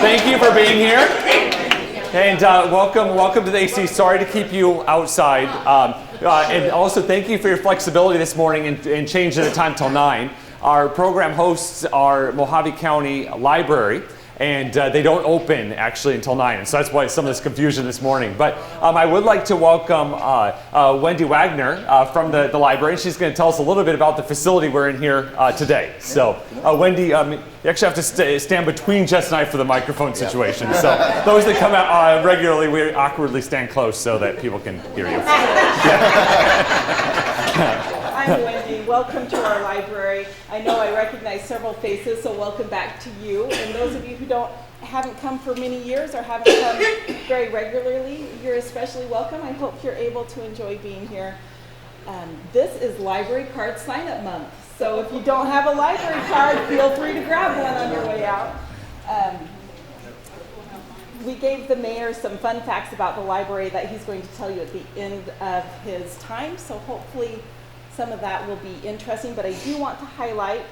thank you for being here. And welcome to the AC. Sorry to keep you outside. And also thank you for your flexibility this morning in changing the time till 9. Our program hosts are Mohave County Library, and they don't open actually until 9. And so that's why some of this confusion this morning. But I would like to welcome Wendy Wagner from the library. She's going to tell us a little bit about the facility we're in here today. So Wendy, you actually have to stand between Jess and I for the microphone situation. So those that come out regularly, we awkwardly stand close so that people can hear you. I'm Wendy. Welcome to our library. I know I recognize several faces, so welcome back to you. And those of you who haven't come for many years or haven't come very regularly, you're especially welcome. I hope you're able to enjoy being here. This is Library Card Sign-Up Month. So if you don't have a library card, feel free to grab one on your way out. We gave the mayor some fun facts about the library that he's going to tell you at the end of his time. So hopefully some of that will be interesting, but I do want to highlight,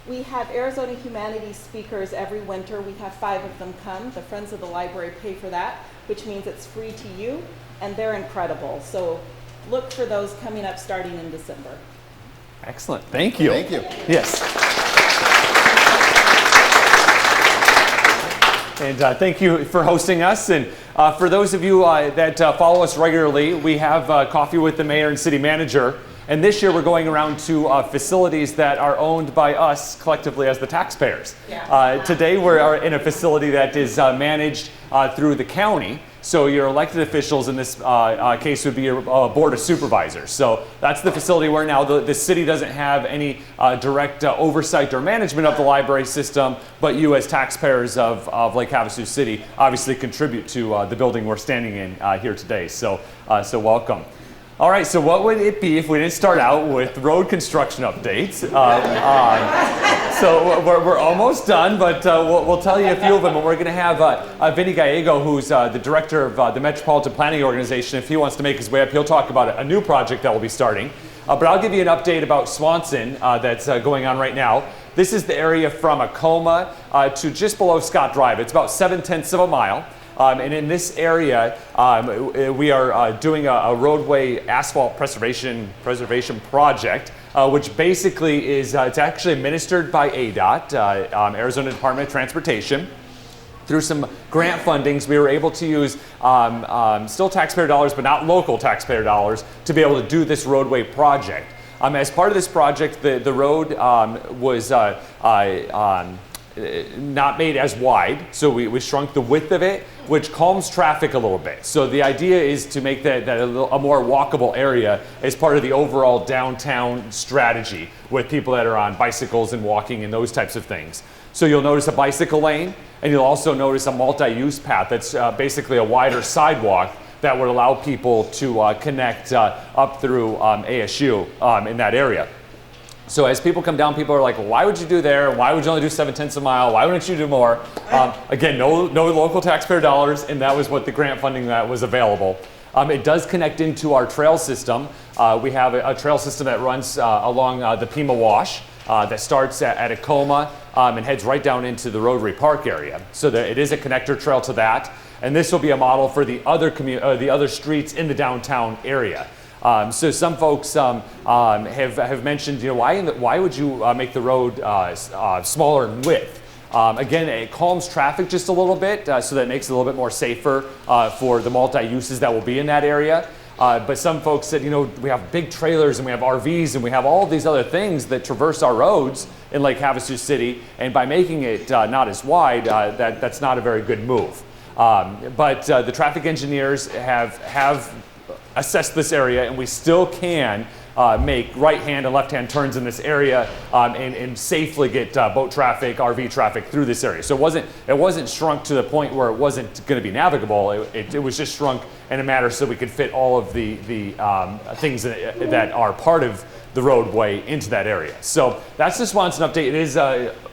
we have Arizona Humanities speakers every winter. We have 5 of them come. The Friends of the Library pay for that, which means it's free to you, and they're incredible. So look for those coming up starting in December. Excellent. Thank you. Thank you. Yes. And thank you for hosting us. And for those of you that follow us regularly, we have coffee with the mayor and city manager. And this year we're going around to facilities that are owned by us collectively as the taxpayers. Today we're in a facility that is managed through the county. So your elected officials in this case would be your board of supervisors. So that's the facility where now the city doesn't have any direct oversight or management of the library system, but you as taxpayers of Lake Havasu City obviously contribute to the building we're standing in here today. So welcome. All right, so what would it be if we didn't start out with road construction updates? So we're almost done, but we'll tell you a few of them. And we're going to have Vinny Gallego, who's the director of the Metropolitan Planning Organization. If he wants to make his way up, he'll talk about a new project that will be starting. But I'll give you an update about Swanson that's going on right now. This is the area from Acoma to just below Scott Drive. It's about 7/10 of a mile. And in this area, we are doing a roadway asphalt preservation project, which basically is it's actually administered by ADOT, Arizona Department of Transportation. Through some grant fundings, we were able to use still taxpayer dollars, but not local taxpayer dollars, to be able to do this roadway project. As part of this project, the road was not made as wide, so we shrunk the width of it, which calms traffic a little bit. So the idea is to make that a more walkable area as part of the overall downtown strategy with people that are on bicycles and walking and those types of things. So you'll notice a bicycle lane, and you'll also notice a multi-use path that's basically a wider sidewalk that would allow people to connect up through ASU in that area. So as people come down, people are like, well, why would you do there? Why would you only do 7/10 a mile? Why wouldn't you do more? Again, no local taxpayer dollars, and that was what the grant funding that was available. It does connect into our trail system. We have a trail system that runs along the Pima Wash that starts at Acoma and heads right down into the Rotary Park area. So it is a connector trail to that, and this will be a model for the other streets in the downtown area. So some folks have mentioned, why would you make the road smaller in width? Again, it calms traffic just a little bit, so that makes it a little bit more safer for the multi-uses that will be in that area. But some folks said, we have big trailers and we have RVs and we have all these other things that traverse our roads in Lake Havasu City, and by making it not as wide, that's not a very good move. But the traffic engineers have assess this area, and we still can make right-hand and left-hand turns in this area and safely get boat traffic, RV traffic through this area. So it wasn't shrunk to the point where it wasn't going to be navigable. It was just shrunk in a manner so we could fit all of the things that are part of the roadway into that area. So that's the Swanson update. It is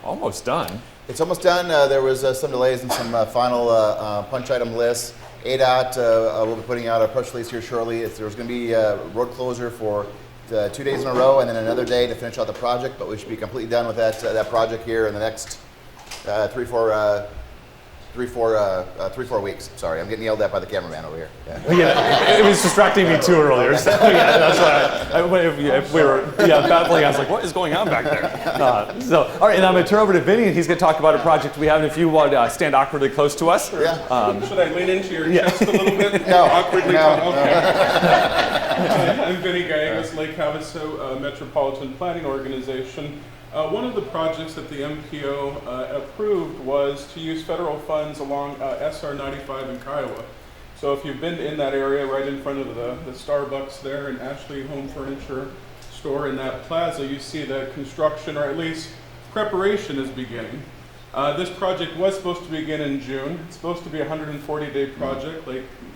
almost done. It's almost done. There was some delays in some final punch item lists. ADOT will be putting out a press release here shortly. There's going to be a road closure for 2 days in a row and then another day to finish out the project, but we should be completely done with that project here in the next 3-4 3, 4 weeks. Sorry, I'm getting yelled at by the cameraman over here. Yeah. Yeah, it was distracting me too earlier. So yeah, that's why if we were battling, I was like, what is going on back there? So, all right, and I'm going to turn over to Vinny, and he's going to talk about a project we have. And if you want to stand awkwardly close to us. Yeah. Should I lean into your chest a little bit? No. Awkwardly. No. Okay. I'm Vinny Gallegos, Lake Havasu Metropolitan Planning Organization. One of the projects that the MPO approved was to use federal funds along SR 95 in Kiowa. So if you've been in that area right in front of the Starbucks there and Ashley Home Furniture store in that plaza, you see the construction, or at least preparation, is beginning. This project was supposed to begin in June. It's supposed to be a 140-day project.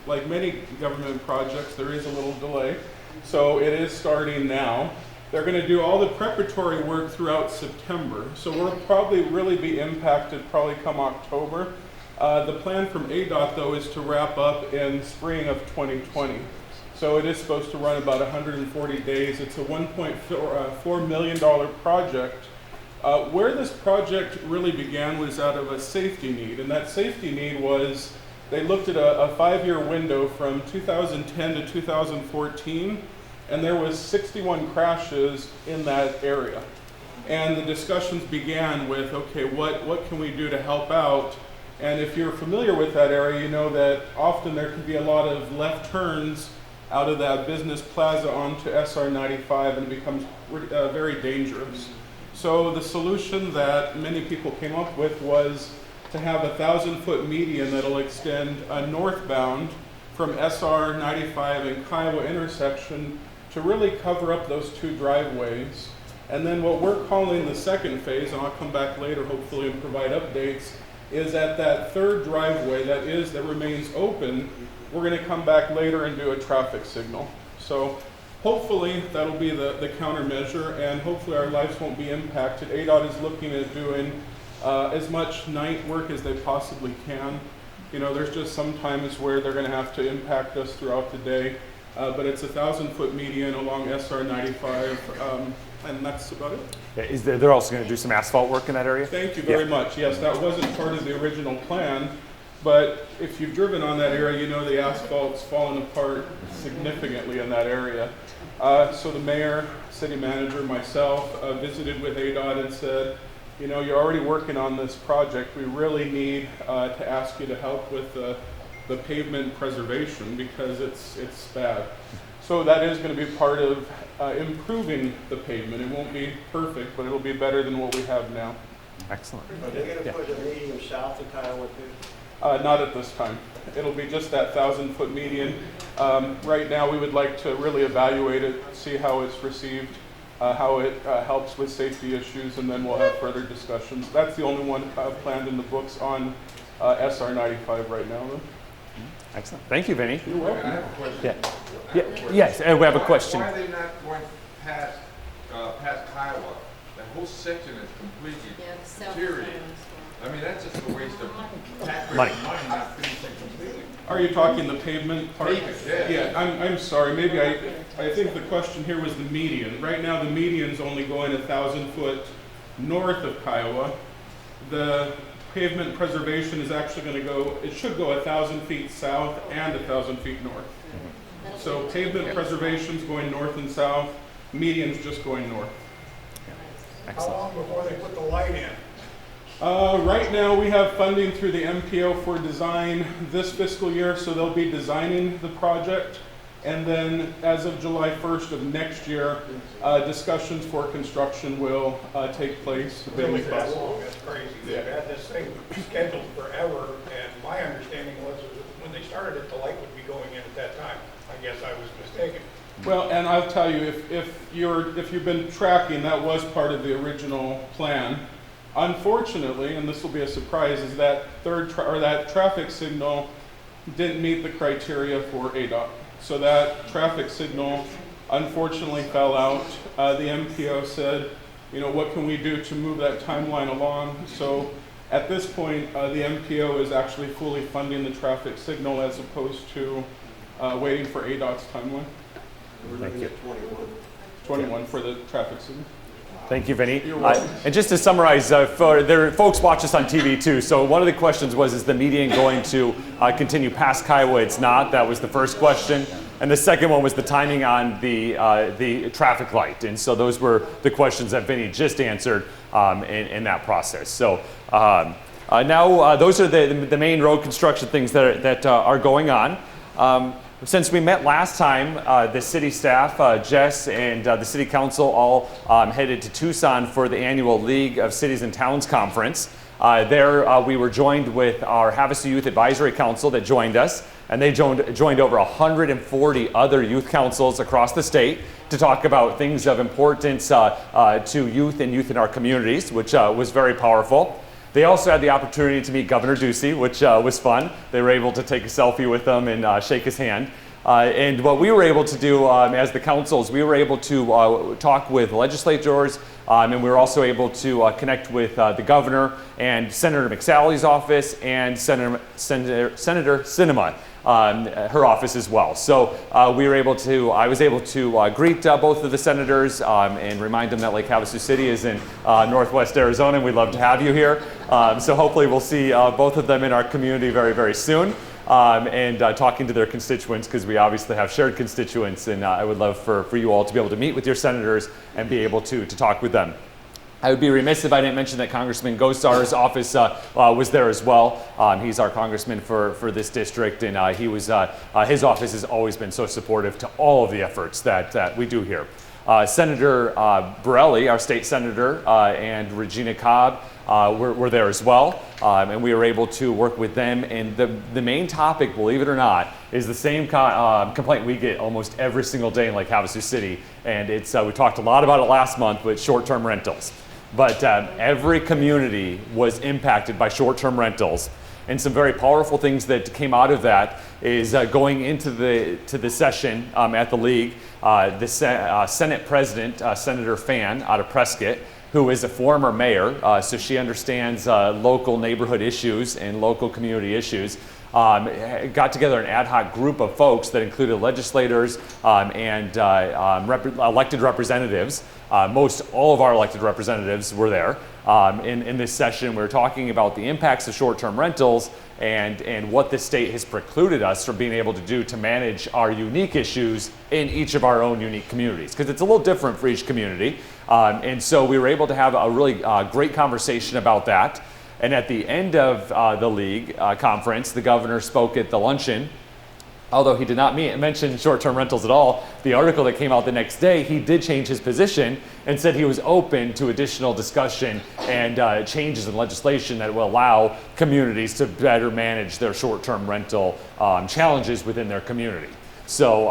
Like many government projects, there is a little delay. So it is starting now. They're going to do all the preparatory work throughout September. So we'll probably really be impacted probably come October. The plan from ADOT, though, is to wrap up in spring of 2020. So it is supposed to run about 140 days. It's a $1.4 million project. Where this project really began was out of a safety need, and that safety need was they looked at a 5-year window from 2010 to 2014, and there was 61 crashes in that area. And the discussions began with, okay, what can we do to help out? And if you're familiar with that area, you know that often there can be a lot of left turns out of that business plaza onto SR 95, and it becomes very dangerous. So the solution that many people came up with was to have a 1,000-foot median that'll extend northbound from SR 95 and Kiowa intersection to really cover up those 2 driveways. And then what we're calling the second phase, and I'll come back later hopefully and provide updates, is at that 3rd driveway that remains open, we're going to come back later and do a traffic signal. So hopefully that'll be the countermeasure, and hopefully our lives won't be impacted. ADOT is looking at doing as much night work as they possibly can. You know, there's just some times where they're going to have to impact us throughout the day. But it's a 1,000-foot median along SR 95, and that's about it. Yeah, they're also going to do some asphalt work in that area? Thank you very much. Yes, that wasn't part of the original plan, but if you've driven on that area, you know the asphalt's fallen apart significantly in that area. So the mayor, city manager, myself visited with ADOT and said, you know, you're already working on this project. We really need to ask you to help with the pavement preservation because it's bad. So that is going to be part of improving the pavement. It won't be perfect, but it'll be better than what we have now. Excellent. Are they going to put a median south of Kiowa too? Not at this time. It'll be just that 1,000-foot median. Right now we would like to really evaluate it, see how it's received, how it helps with safety issues, and then we'll have further discussions. That's the only one planned in the books on SR 95 right now, though. Excellent. Thank you, Vinny. You're welcome. I have a question. Yes, we have a question. Why are they not going past Kiowa? That whole section is completely deteriorated. I mean, that's just a waste of taxpayers' money not finishing completely. Are you talking the pavement part? Pavement, yeah. Yeah, I'm sorry. Maybe I think the question here was the median. Right now, the median's only going 1,000 foot north of Kiowa. The pavement preservation is actually going to go, it should go 1,000 feet south and 1,000 feet north. So pavement preservation's going north and south, median's just going north. How long before they put the light in? Right now we have funding through the MPO for design this fiscal year, so they'll be designing the project. And then as of July 1st of next year, discussions for construction will take place. Really that long, that's crazy. Yeah. They've had this thing scheduled forever, and my understanding was that when they started it, the light would be going in at that time. I guess I was mistaken. Well, and I'll tell you, if you've been tracking, that was part of the original plan. Unfortunately, and this will be a surprise, is that that traffic signal didn't meet the criteria for ADOT. So that traffic signal unfortunately fell out. The MPO said, you know, what can we do to move that timeline along? So at this point, the MPO is actually fully funding the traffic signal as opposed to waiting for ADOT's timeline. We're looking at 21. 21 for the traffic signal. Thank you, Vinny. You're welcome. And just to summarize, folks watch us on TV too. So one of the questions was, is the median going to continue past Kiowa? It's not. That was the first question. And the second one was the timing on the traffic light. And so those were the questions that Vinny just answered in that process. So now those are the main road construction things that are going on. Since we met last time, the city staff, Jess and the city council all headed to Tucson for the annual League of Cities and Towns conference. There we were joined with our Havasu Youth Advisory Council that joined us, and they joined over 140 other youth councils across the state to talk about things of importance to youth and youth in our communities, which was very powerful. They also had the opportunity to meet Governor Ducey, which was fun. They were able to take a selfie with him and shake his hand. And what we were able to do as the councils, we were able to talk with legislators, and we were also able to connect with the governor and Senator McSally's office and Senator Sinema, her office as well. So I was able to greet both of the senators and remind them that Lake Havasu City is in Northwest Arizona, and we'd love to have you here. So hopefully we'll see both of them in our community very, very soon. And talking to their constituents, because we obviously have shared constituents, and I would love for you all to be able to meet with your senators and be able to talk with them. I would be remiss if I didn't mention that Congressman Gosar's office was there as well. He's our congressman for this district, and his office has always been so supportive to all of the efforts that we do here. Senator Borelli, our state senator, and Regina Cobb were there as well, and we were able to work with them. And the main topic, believe it or not, is the same complaint we get almost every single day in Lake Havasu City, and it's we talked a lot about it last month with short-term rentals. But every community was impacted by short-term rentals. And some very powerful things that came out of that is going into the session at the league, the Senate President, Senator Fan out of Prescott, who is a former mayor, so she understands local neighborhood issues and local community issues, got together an ad hoc group of folks that included legislators and elected representatives. Most all of our elected representatives were there. In this session, we were talking about the impacts of short-term rentals and what the state has precluded us from being able to do to manage our unique issues in each of our own unique communities, because it's a little different for each community. And so we were able to have a really great conversation about that. And at the end of the league conference, the governor spoke at the luncheon. Although he did not mention short-term rentals at all, the article that came out the next day, he did change his position and said he was open to additional discussion and changes in legislation that will allow communities to better manage their short-term rental challenges within their community. So,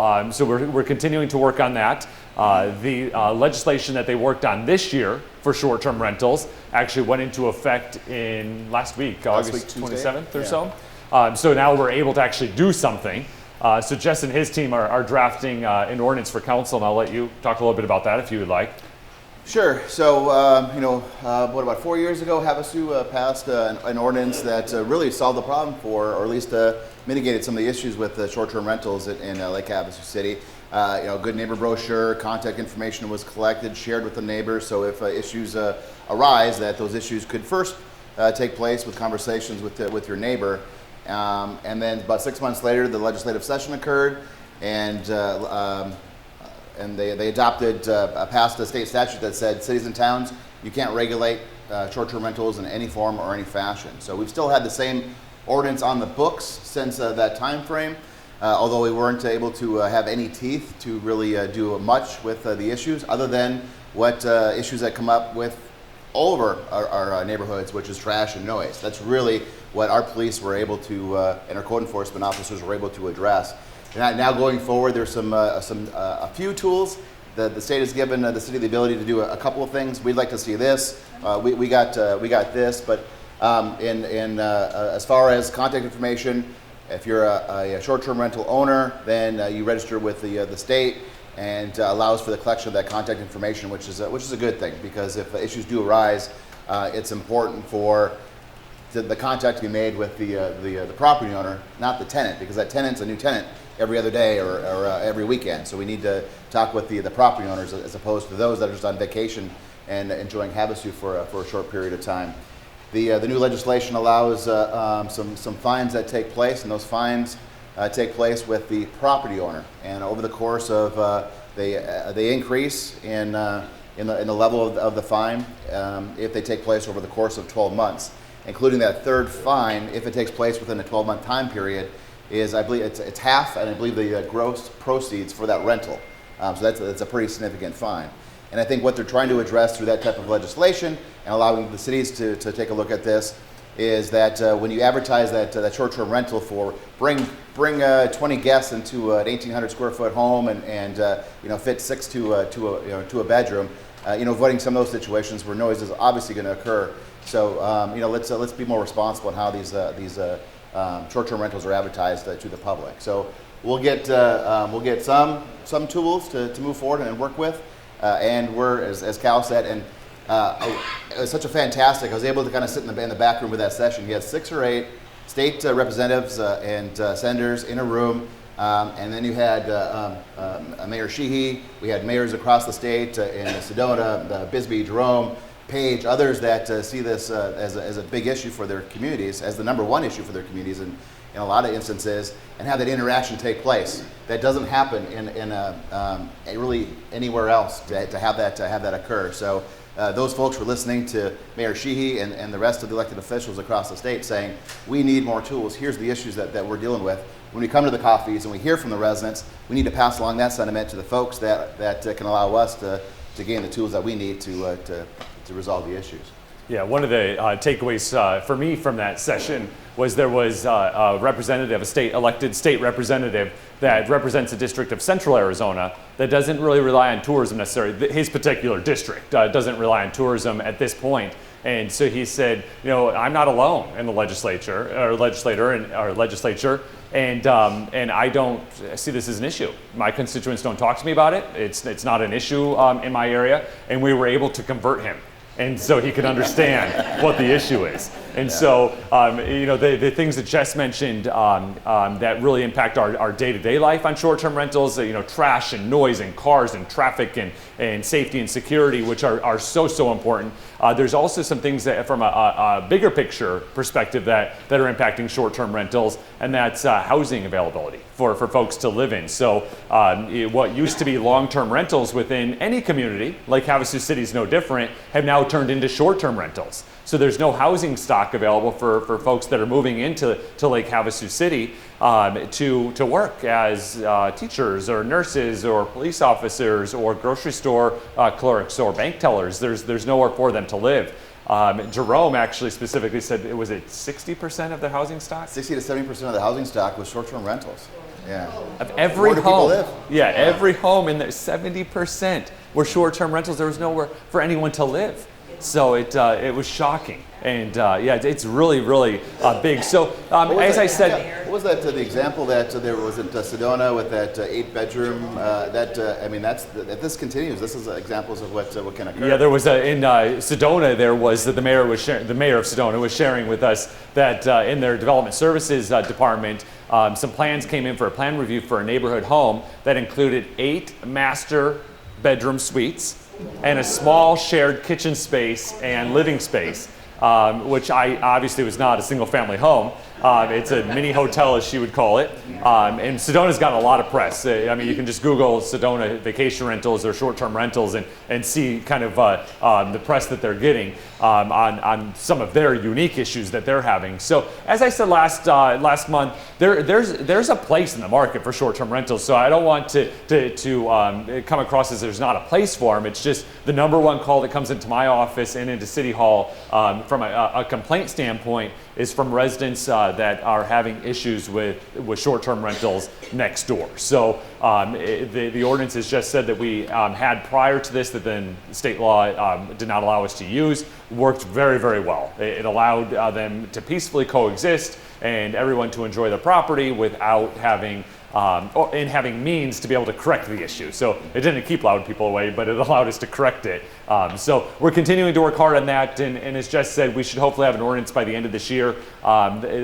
we're continuing to work on that. The legislation that they worked on this year for short-term rentals actually went into effect in last week, August 27th or so. So now we're able to actually do something. So Jess and his team are drafting an ordinance for council, and I'll let you talk a little bit about that if you would like. Sure. So, about 4 years ago, Havasu passed an ordinance that really solved the problem or at least mitigated some of the issues with short-term rentals in Lake Havasu City. Good neighbor brochure, contact information was collected, shared with the neighbors, so if issues arise, that those issues could first take place with conversations with your neighbor. And then about 6 months later, the legislative session occurred, and they passed a state statute that said cities and towns, you can't regulate short-term rentals in any form or any fashion. So we've still had the same ordinance on the books since that time frame, although we weren't able to have any teeth to really do much with the issues, other than what issues that come up with all over our neighborhoods, which is trash and noise. That's really what our police were able to, and our code enforcement officers were able to address. And now going forward, there's a few tools that the state has given the city the ability to do a couple of things. We'd like to see this. We got this, but as far as contact information, if you're a short-term rental owner, then you register with the state, and allows for the collection of that contact information, which is a good thing, because if issues do arise, it's important for the contact to be made with the property owner, not the tenant, because that tenant's a new tenant every other day or every weekend. So we need to talk with the property owners as opposed to those that are just on vacation and enjoying Havasu for a short period of time. The new legislation allows some fines that take place, and those fines take place with the property owner. And over the course of they increase in the level of the fine if they take place over the course of 12 months, including that third fine if it takes place within a 12-month time period. Is I believe it's half, and I believe the gross proceeds for that rental. So that's a pretty significant fine. And I think what they're trying to address through that type of legislation and allowing the cities to take a look at this is that when you advertise that short-term rental for bring 20 guests into an 1,800 square foot home and fit 6 to a bedroom, avoiding some of those situations where noise is obviously going to occur. So let's be more responsible in how these short-term rentals are advertised to the public. So we'll get some tools to move forward and work with. And we're, as Cal said, and it was such a fantastic, I was able to kind of sit in the back room with that session. You had 6 or 8 state representatives and senators in a room, and then you had Mayor Sheehy, we had mayors across the state in Sedona, Bisbee, Jerome, Page, others that see this as a big issue for their communities, as the #1 issue for their communities in a lot of instances, and have that interaction take place. That doesn't happen in really anywhere else to have that occur. So those folks were listening to Mayor Sheehy and the rest of the elected officials across the state saying, we need more tools. Here's the issues that we're dealing with. When we come to the coffees and we hear from the residents, we need to pass along that sentiment to the folks that can allow us to gain the tools that we need to resolve the issues. Yeah, one of the takeaways for me from that session was there was a representative, elected state representative that represents a district of central Arizona that doesn't really rely on tourism necessarily. His particular district doesn't rely on tourism at this point. And so he said, I'm not alone in the legislature, and I don't see this as an issue. My constituents don't talk to me about it. It's not an issue in my area, and we were able to convert him. And so he could understand what the issue is. And so, the things that Jess mentioned that really impact our day-to-day life on short-term rentals, trash and noise and cars and traffic and safety and security, which are so important. There's also some things that from a bigger picture perspective that are impacting short-term rentals, and that's housing availability for folks to live in. So what used to be long-term rentals within any community, like Havasu City is no different, have now turned into short-term rentals. So there's no housing stock available for folks that are moving into Lake Havasu City to work as teachers or nurses or police officers or grocery store clerks or bank tellers. There's nowhere for them to live. Jerome actually specifically said, was it 60% of the housing stock? 60 to 70% of the housing stock was short-term rentals. Yeah. Of every Where do home. people live? Yeah, every home in there, 70% were short-term rentals. There was nowhere for anyone to live. So it was shocking, and it's really big. So as I said, what was that the example that there was at Sedona with that 8-bedroom? This continues. This is examples of what can occur. Yeah, there was in Sedona. There was the mayor of Sedona was sharing with us that in their development services department, some plans came in for a plan review for a neighborhood home that included 8 master bedroom suites and a small shared kitchen space and living space, which obviously was not a single family home. It's a mini hotel, as she would call it. And Sedona's gotten a lot of press. You can just Google Sedona vacation rentals or short-term rentals and see kind of the press that they're getting on some of their unique issues that they're having. So as I said last month, there's a place in the market for short-term rentals. So I don't want to come across as there's not a place for them. It's just the #1 call that comes into my office and into City Hall from a complaint standpoint is from residents that are having issues with short-term rentals next door. So the ordinance has just said that we had prior to this that then state law did not allow us to use, worked very well. It allowed them to peacefully coexist and everyone to enjoy the property without having and having means to be able to correct the issue. So it didn't keep loud people away, but it allowed us to correct it. So we're continuing to work hard on that, and as Jess said, we should hopefully have an ordinance by the end of this year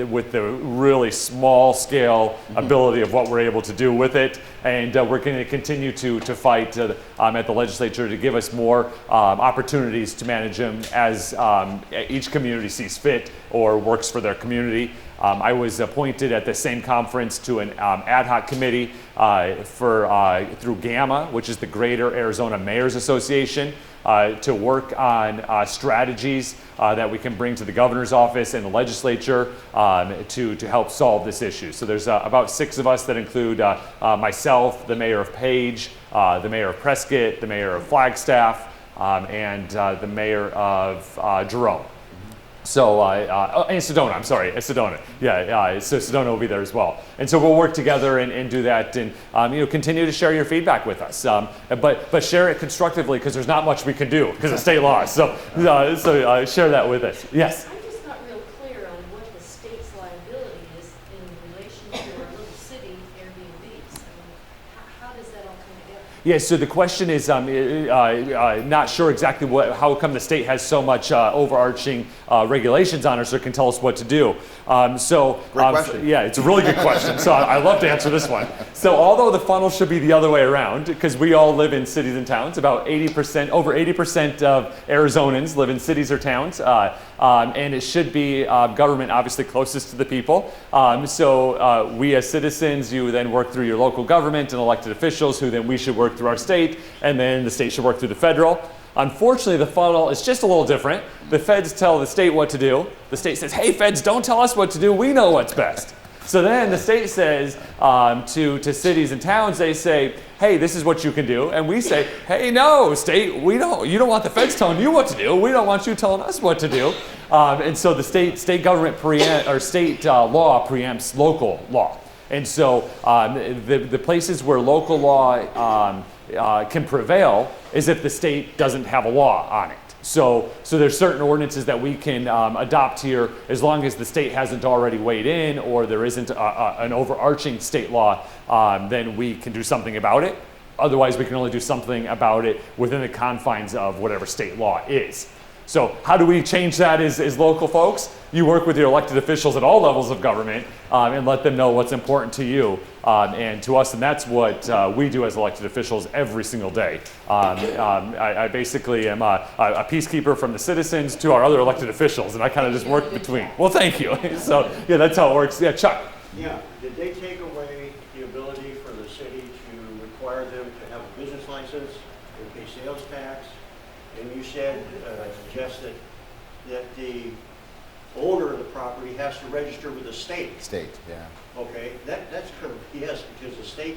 with the really small scale ability of what we're able to do with it. And we're going to continue to fight at the legislature to give us more opportunities to manage them as each community sees fit or works for their community. I was appointed at the same conference to an ad hoc committee through GAMA, which is the Greater Arizona Mayors Association, to work on strategies that we can bring to the governor's office and the legislature to help solve this issue. So there's about 6 of us that include myself, the mayor of Page, the mayor of Prescott, the mayor of Flagstaff, and the mayor of Jerome. So, and Sedona, I'm sorry, Sedona. Yeah, so Sedona will be there as well. And so we'll work together and do that and, continue to share your feedback with us. But share it constructively because there's not much we can do because of state laws. So share that with us. Yes? I'm just not real clear on what the state's liability is in relation to our little city Airbnbs. How does that all come together? Yeah, so the question is, not sure exactly how come the state has so much overarching regulations on us or can tell us what to do. Great question. Yeah, it's a really good question. So I love to answer this one. So although the funnel should be the other way around, because we all live in cities and towns, about 80%, over 80% of Arizonans live in cities or towns, and it should be government obviously closest to the people. So we as citizens, you then work through your local government and elected officials, who then we should work through our state, and then the state should work through the federal. Unfortunately, the funnel is just a little different. The feds tell the state what to do. The state says, hey, feds, don't tell us what to do. We know what's best. So then the state says to cities and towns, they say, hey, this is what you can do. And we say, hey, no, state, you don't want the feds telling you what to do. We don't want you telling us what to do. And so the state government state law preempts local law. And so the places where local law can prevail is if the state doesn't have a law on it. So there's certain ordinances that we can adopt here as long as the state hasn't already weighed in or there isn't an overarching state law, then we can do something about it. Otherwise, we can only do something about it within the confines of whatever state law is. So how do we change that as local folks? You work with your elected officials at all levels of government and let them know what's important to you and to us, and that's what we do as elected officials every single day. I basically am a peacekeeper from the citizens to our other elected officials, and I kind of just work between. Well, thank you. So yeah, that's how it works. Yeah, Chuck. Yeah, did they take away the ability for the city to require them to have a business license and pay sales tax? And you said, suggested that the owner of the property has to register with the state. State, yeah. Okay, that's kind of BS because the state,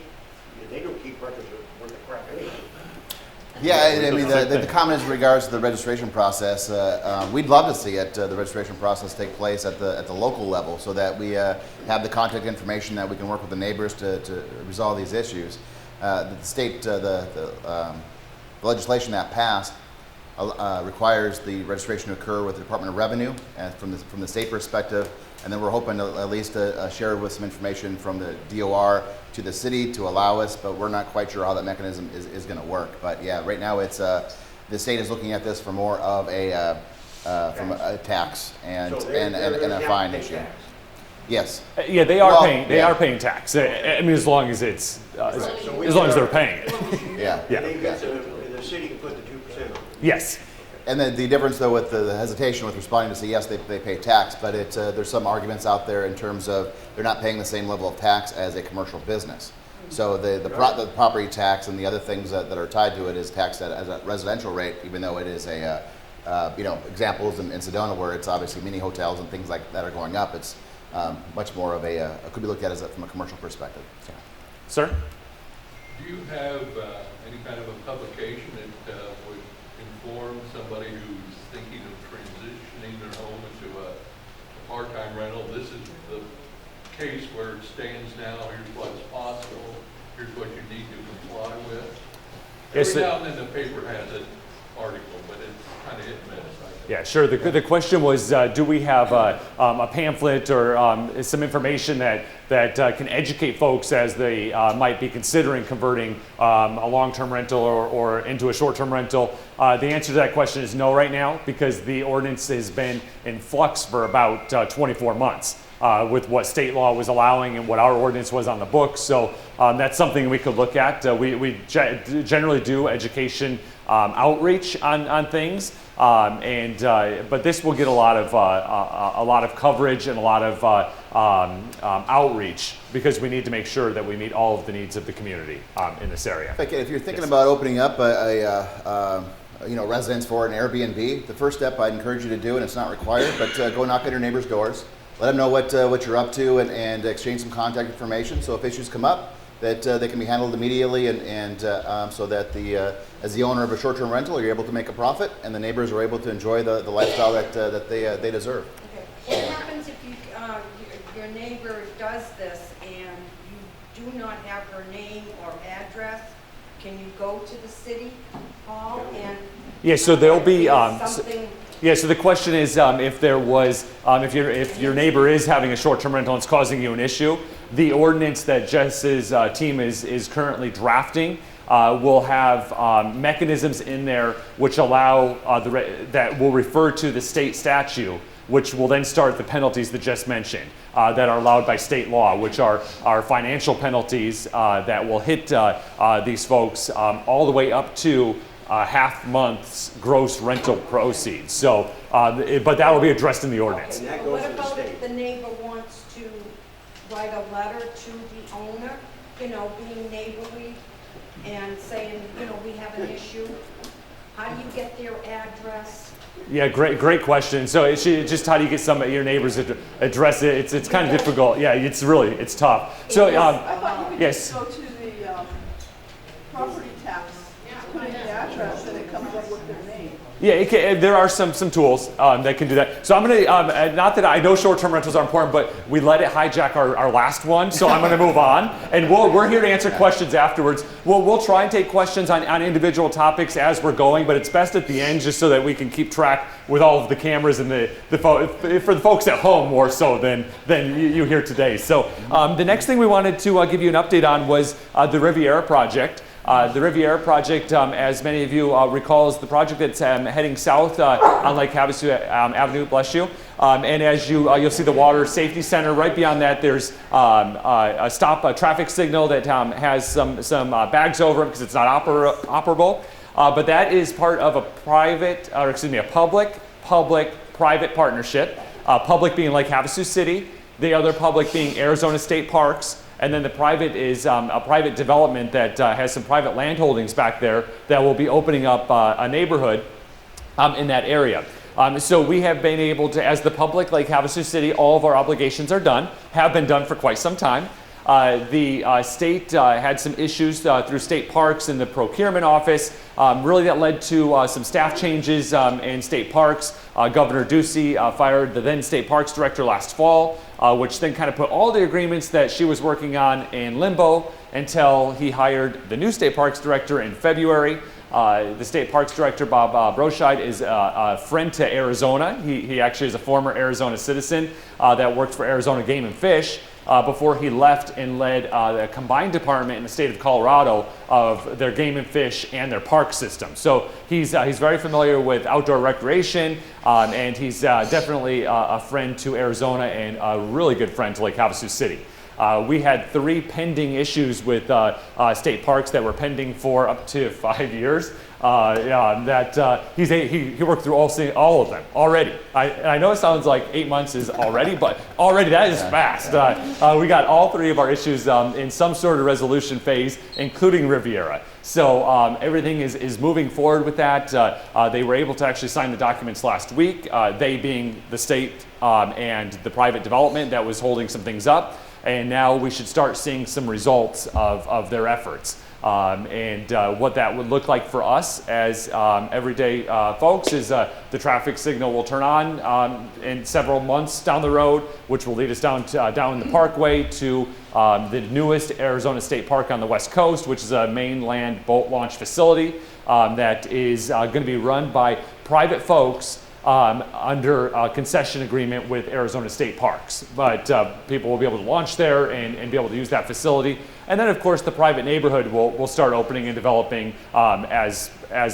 they don't keep records of where the crap anyway. Yeah, I mean, the comment in regards to the registration process, we'd love to see the registration process take place at the local level so that we have the contact information that we can work with the neighbors to resolve these issues. The state, the legislation that passed requires the registration to occur with the Department of Revenue from the state perspective, and then we're hoping to at least share with some information from the DOR to the city to allow us, but we're not quite sure how that mechanism is going to work. But yeah, right now it's the state is looking at this for more of a from a tax and a fine issue. Tax. Yes. Yeah, they are paying. They yeah. are paying tax. I mean, as long as it's as long as they're paying it. Yeah. Yeah. The city can put the 2% on. Yes. And then the difference, though, with the hesitation with responding to say yes, they pay tax, but there's some arguments out there in terms of they're not paying the same level of tax as a commercial business. So the property tax and the other things that are tied to it is taxed as a residential rate, even though it is a examples in Sedona where it's obviously mini hotels and things like that are going up. It's much more of could be looked at as from a commercial perspective. So. Sir? Do you have any kind of a publication that would inform somebody who's thinking of transitioning their home into a part-time rental? This is the case where it stands now. Here's what's possible. Here's what you need to comply with. Every now and then the paper has it. article, but it's kind of hit and miss, I think. Yeah, sure. The question was, do we have a pamphlet or some information that can educate folks as they might be considering converting a long-term rental or into a short-term rental? The answer to that question is no right now, because the ordinance has been in flux for about 24 months. With what state law was allowing and what our ordinance was on the books. So that's something we could look at. We generally do education outreach on things, but this will get a lot of coverage and a lot of outreach, because we need to make sure that we meet all of the needs of the community in this area. If you're thinking about opening up a residence for an Airbnb, the first step I'd encourage you to do, and it's not required, but go knock on your neighbors' doors. Let them know what you're up to, and exchange some contact information. So if issues come up, that they can be handled immediately, and so that as the owner of a short-term rental, you're able to make a profit, and the neighbors are able to enjoy the lifestyle that they deserve. Okay. What happens if your neighbor does this and you do not have her name or address? Can you go to the city hall and? Yeah. So there'll be something. Yeah, so the question is, if your neighbor is having a short-term rental and it's causing you an issue, the ordinance that Jess's team is currently drafting will have mechanisms in there which allow that will refer to the state statute, which will then start the penalties that Jess mentioned that are allowed by state law, which are financial penalties that will hit these folks all the way up to half month's gross rental proceeds. So, but that will be addressed in the ordinance. Okay, but what about if the neighbor wants to write a letter to the owner, being neighborly and saying, we have an issue? How do you get their address? Yeah, great question. So it's just how do you get some of your neighbors to address it? It's kind of difficult. Yeah, it's tough. So I thought you could yes. just go to the property tax, put in the address, and it comes up with their name. Yeah, there are some tools that can do that. So I'm going to, not that I know short-term rentals are important, but we let it hijack our last one, so I'm going to move on. And we're here to answer questions afterwards. We'll try and take questions on individual topics as we're going, but it's best at the end just so that we can keep track with all of the cameras and for the folks at home more so than you here today. So the next thing we wanted to give you an update on was the Riviera project. The Riviera project, as many of you recall, is the project that's heading south on Lake Havasu Avenue, bless you. And as you'll see the Water Safety Center. Right beyond that, there's a stop traffic signal that has some bags over it because it's not operable. But that is part of a public-private partnership. Public being Lake Havasu City, the other public being Arizona State Parks. And then the private is a private development that has some private land holdings back there that will be opening up a neighborhood in that area. So we have been able to, as the public, Lake Havasu City, all of our obligations are done, have been done for quite some time. The state had some issues through state parks and the procurement office. Really that led to some staff changes in state parks. Governor Ducey fired the then state parks director last fall, which then kind of put all the agreements that she was working on in limbo until he hired the new state parks director in February. The state parks director, Bob Broscheid, is a friend to Arizona. He actually is a former Arizona citizen that worked for Arizona Game and Fish. Before he left and led a combined department in the state of Colorado of their game and fish and their park system. So he's very familiar with outdoor recreation, and he's definitely a friend to Arizona and a really good friend to Lake Havasu City. We had 3 pending issues with state parks that were pending for up to 5 years. He worked through all of them already. I know it sounds like 8 months is already, but already that is fast. We got all 3 of our issues in some sort of resolution phase, including Riviera. So everything is moving forward with that. They were able to actually sign the documents last week, they being the state and the private development that was holding some things up. And now we should start seeing some results of their efforts. What that would look like for us as everyday folks is the traffic signal will turn on in several months down the road, which will lead us down the parkway to the newest Arizona State Park on the West Coast, which is a mainland boat launch facility that is going to be run by private folks under a concession agreement with Arizona State Parks. But people will be able to launch there and be able to use that facility. And then, of course, the private neighborhood will start opening and developing as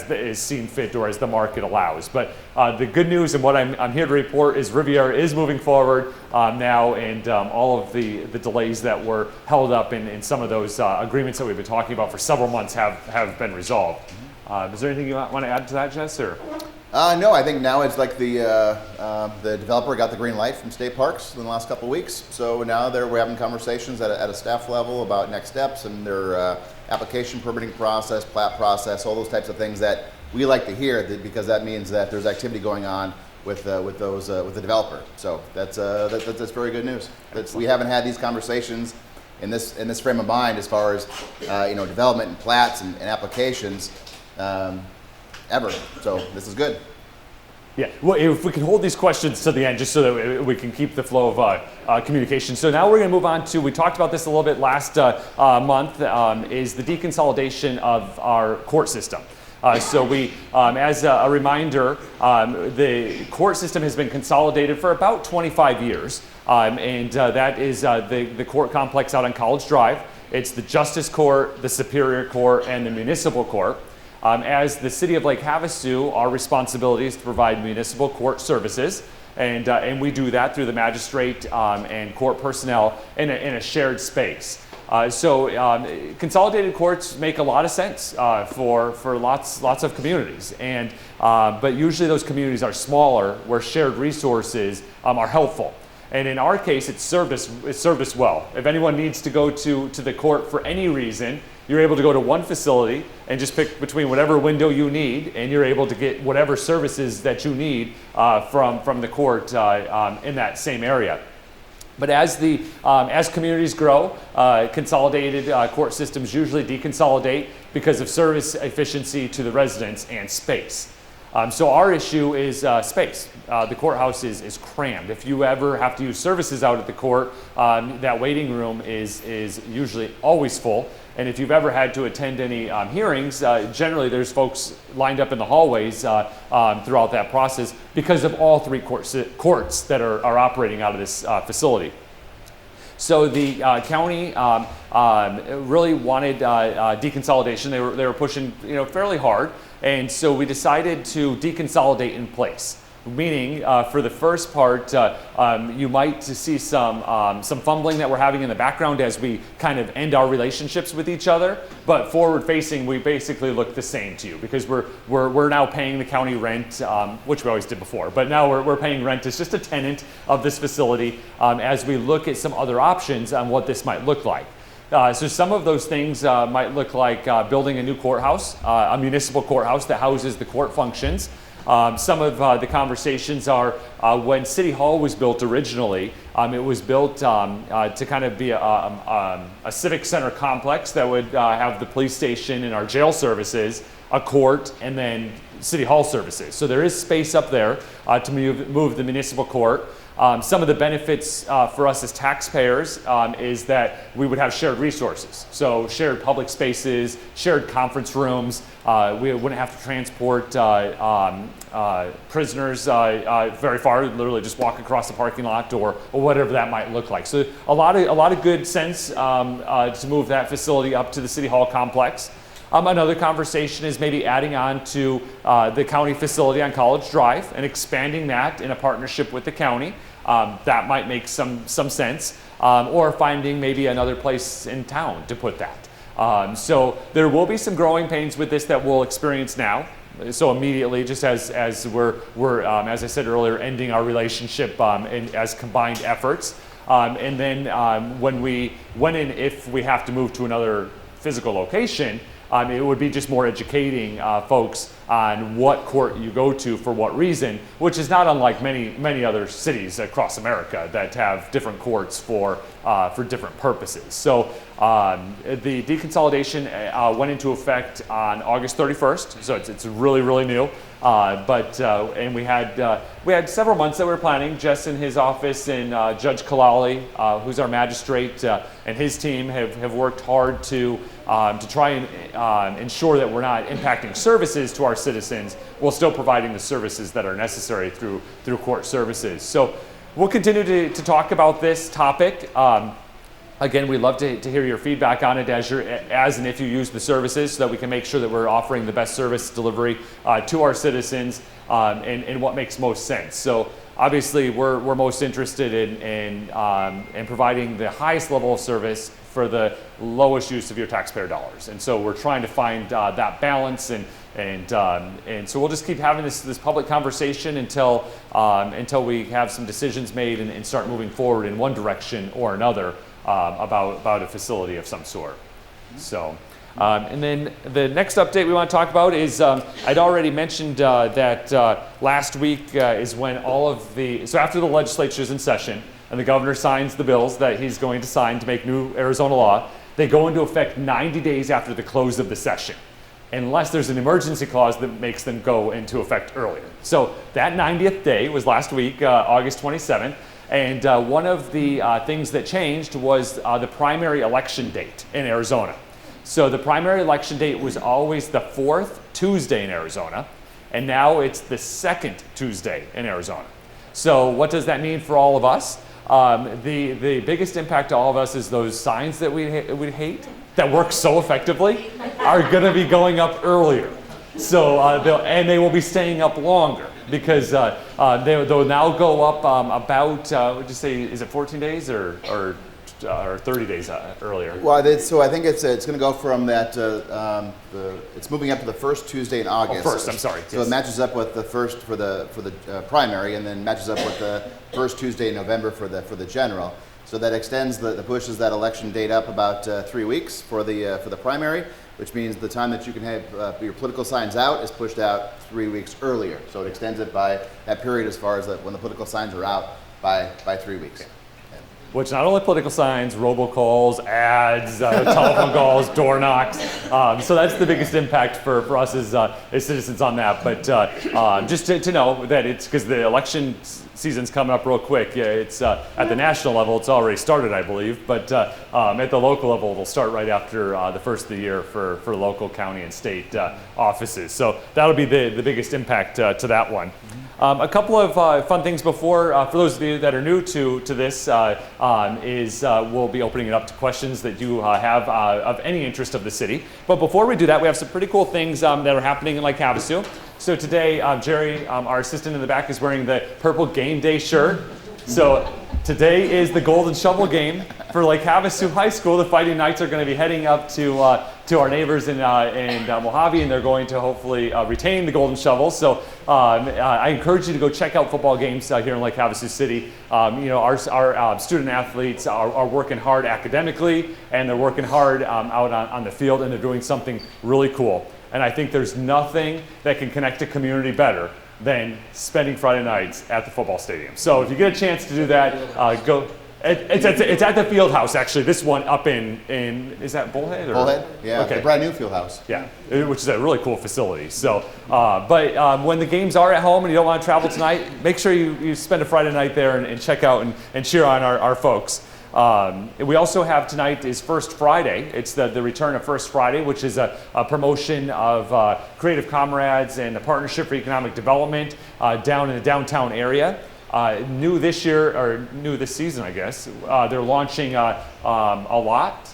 is seen fit or as the market allows. But the good news and what I'm here to report is Riviera is moving forward now, and all of the delays that were held up in some of those agreements that we've been talking about for several months have been resolved. Is there anything you want to add to that, Jess? Or? No, I think now it's like the developer got the green light from state parks in the last couple of weeks. So now we're having conversations at a staff level about next steps and their application permitting process, plat process, all those types of things that we like to hear, because that means that there's activity going on with the developer. So that's very good news. We haven't had these conversations in this frame of mind as far as development and plats and applications. Ever. So this is good. Yeah, well, if we can hold these questions to the end, just so that we can keep the flow of communication. So now we're going to move on to, we talked about this a little bit last month, is the deconsolidation of our court system. So we, as a reminder, the court system has been consolidated for about 25 years. That is the court complex out on College Drive. It's the Justice Court, the Superior Court, and the Municipal Court. As the City of Lake Havasu, our responsibility is to provide municipal court services, and we do that through the magistrate and court personnel in a shared space. Consolidated courts make a lot of sense for lots of communities, but usually those communities are smaller, where shared resources are helpful. And in our case, it served us well. If anyone needs to go to the court for any reason, you're able to go to one facility and just pick between whatever window you need, and you're able to get whatever services that you need from the court in that same area. But as communities grow, consolidated court systems usually deconsolidate because of service efficiency to the residents and space. So our issue is space. The courthouse is crammed. If you ever have to use services out at the court, that waiting room is usually always full. And if you've ever had to attend any hearings, generally there's folks lined up in the hallways throughout that process because of all three courts that are operating out of this facility. So the county really wanted deconsolidation. They were pushing fairly hard, and so we decided to deconsolidate in place. Meaning, for the first part, you might see some fumbling that we're having in the background as we kind of end our relationships with each other. But forward-facing, we basically look the same to you, because we're now paying the county rent, which we always did before. But now we're paying rent as just a tenant of this facility as we look at some other options on what this might look like. So some of those things might look like building a new courthouse, a municipal courthouse that houses the court functions. Some of the conversations are when City Hall was built originally, it was built to kind of be a civic center complex that would have the police station and our jail services, a court, and then City Hall services. So there is space up there to move the municipal court. Some of the benefits for us as taxpayers is that we would have shared resources. So shared public spaces, shared conference rooms. We wouldn't have to transport prisoners very far, literally just walk across the parking lot or whatever that might look like. So a lot of good sense to move that facility up to the City Hall complex. Another conversation is maybe adding on to the county facility on College Drive and expanding that in a partnership with the county. That might make some sense, or finding maybe another place in town to put that. So there will be some growing pains with this that we'll experience now. So immediately, just as we're as I said earlier, ending our relationship as combined efforts, and then when and if we have to move to another physical location, it would be just more educating folks on what court you go to for what reason, which is not unlike many other cities across America that have different courts for different purposes. So The deconsolidation went into effect on August 31st, so it's really, really new. And we had several months that we were planning. Jess in his office and Judge Kalali, who's our magistrate, and his team have worked hard to try and ensure that we're not impacting services to our citizens while still providing the services that are necessary through court services. So we'll continue to talk about this topic. Again, we'd love to hear your feedback on it as and if you use the services, so that we can make sure that we're offering the best service delivery to our citizens and what makes most sense. So obviously, we're most interested in providing the highest level of service for the lowest use of your taxpayer dollars. And so we're trying to find that balance, and so we'll just keep having this public conversation until we have some decisions made and start moving forward in one direction or another. About a facility of some sort. So, and then the next update we want to talk about is, I'd already mentioned that last week is when so after the legislature is in session and the governor signs the bills that he's going to sign to make new Arizona law, they go into effect 90 days after the close of the session, unless there's an emergency clause that makes them go into effect earlier. So that 90th day was last week, August 27th. And one of the things that changed was the primary election date in Arizona. So the primary election date was always the 4th Tuesday in Arizona, and now it's the 2nd Tuesday in Arizona. So what does that mean for all of us? The biggest impact to all of us is those signs that we hate, that work so effectively, are going to be going up earlier. So and they will be staying up longer, because they'll now go up about, would you say, is it 14 days or 30 days earlier? Well, so I think it's going to go from that, it's moving up to the first Tuesday in August. First, I'm sorry. So it matches up with the first for the primary, and then matches up with the first Tuesday in November for the general. So that extends pushes that election date up about 3 weeks for the primary, which means the time that you can have your political signs out is pushed out 3 weeks earlier. So it extends it by that period as far as when the political signs are out by 3 weeks. Which not only political signs, robocalls, ads, telephone calls, door knocks. So that's the biggest impact for us as citizens on that. But just to know that it's because the election season's coming up real quick. Yeah, it's at the national level, it's already started, I believe. But at the local level, it'll start right after the first of the year for local, county, and state offices. So that'll be the biggest impact to that one. A couple of fun things before, for those of you that are new to this, is we'll be opening it up to questions that you have of any interest of the city. But before we do that, we have some pretty cool things that are happening in Lake Havasu. So today, Jerry, our assistant in the back, is wearing the purple game day shirt. So today is the Golden Shovel game for Lake Havasu High School. The Fighting Knights are going to be heading up to our neighbors in Mohave, and they're going to hopefully retain the Golden Shovel. So I encourage you to go check out football games here in Lake Havasu City. Our student athletes are working hard academically, and they're working hard out on the field, and they're doing something really cool. And I think there's nothing that can connect a community better than spending Friday nights at the football stadium. So if you get a chance to do that, go. It's at the field house, actually. This one up in is that Bullhead? Bullhead, yeah, okay. The brand new field house. Yeah, which is a really cool facility. So, but when the games are at home and you don't want to travel tonight, make sure you spend a Friday night there and check out and cheer on our folks. We also have tonight is First Friday. It's the return of First Friday, which is a promotion of Creative Comrades and a partnership for economic development down in the downtown area. New this year, or new this season, I guess, they're launching a lot.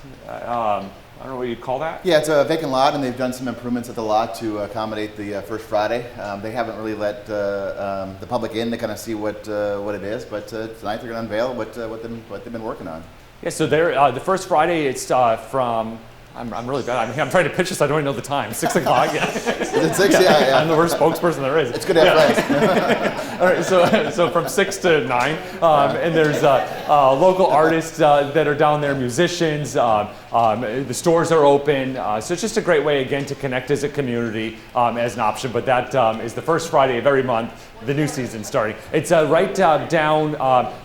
I don't know what you'd call that. Yeah, it's a vacant lot, and they've done some improvements at the lot to accommodate the First Friday. They haven't really let the public in to kind of see what it is, but tonight they're going to unveil what they've been working on. Yeah, so they're the First Friday. It's from I'm really bad. I'm trying to pitch this. I don't even know the time. 6 o'clock. Yeah. Is it 6? Yeah. I'm the worst spokesperson there is. It's good to have friends. All right, so from 6 to 9, and there's local artists that are down there, musicians. The stores are open, so it's just a great way again to connect as a community as an option. But that is the first Friday of every month. The new season starting. It's right down.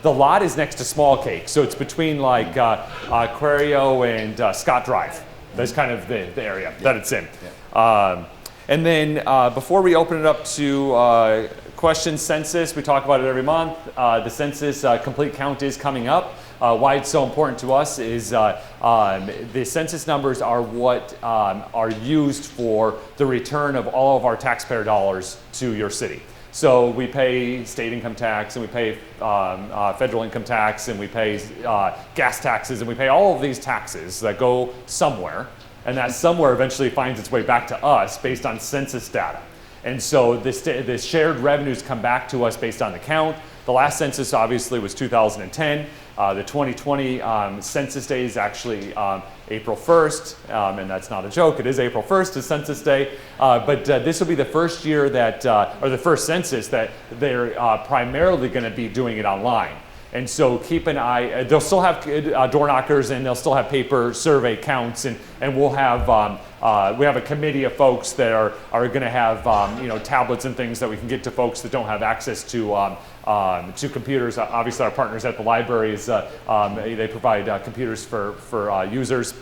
The lot is next to Small Cake, so it's between like Aquario and Scott Drive. That's kind of the area that it's in. Yeah. And then before we open it up to questions, census, we talk about it every month. The census complete count is coming up. Why it's so important to us is the census numbers are what are used for the return of all of our taxpayer dollars to your city. So we pay state income tax, and we pay federal income tax, and we pay gas taxes, and we pay all of these taxes that go somewhere, and that somewhere eventually finds its way back to us based on census data. And so the shared revenues come back to us based on the count. The last census obviously was 2010. The 2020 Census Day is actually April 1st, and that's not a joke. It is April 1st is Census Day, but this will be the first year that, or the first census that they're primarily going to be doing it online. And so keep an eye. They'll still have door knockers, and they'll still have paper survey counts, and we'll have we have a committee of folks that are going to have tablets and things that we can get to folks that don't have access to computers. Obviously, our partners at the libraries they provide computers for users.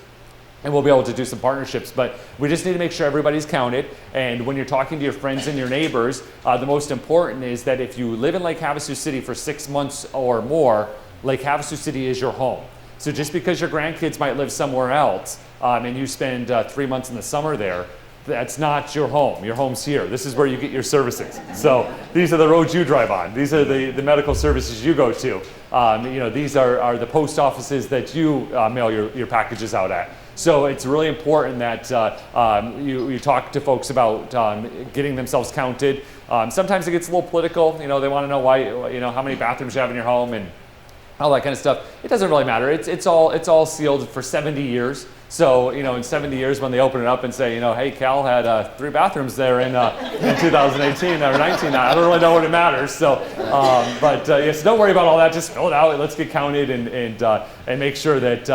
And we'll be able to do some partnerships, but we just need to make sure everybody's counted. And when you're talking to your friends and your neighbors, the most important is that if you live in Lake Havasu City for 6 months or more, Lake Havasu City is your home. So just because your grandkids might live somewhere else and you spend 3 months in the summer there, that's not your home. Your home's here. This is where you get your services. So these are the roads you drive on. These are the medical services you go to. These are the post offices that you mail your packages out at. So it's really important that you talk to folks about getting themselves counted. Sometimes it gets a little political. They want to know why, how many bathrooms you have in your home and all that kind of stuff. It doesn't really matter. It's all sealed for 70 years. So, in 70 years when they open it up and say, hey, Cal had 3 bathrooms there in 2018 or 19, I don't really know what it matters. So, but yes, don't worry about all that. Just fill it out. Let's get counted and make sure that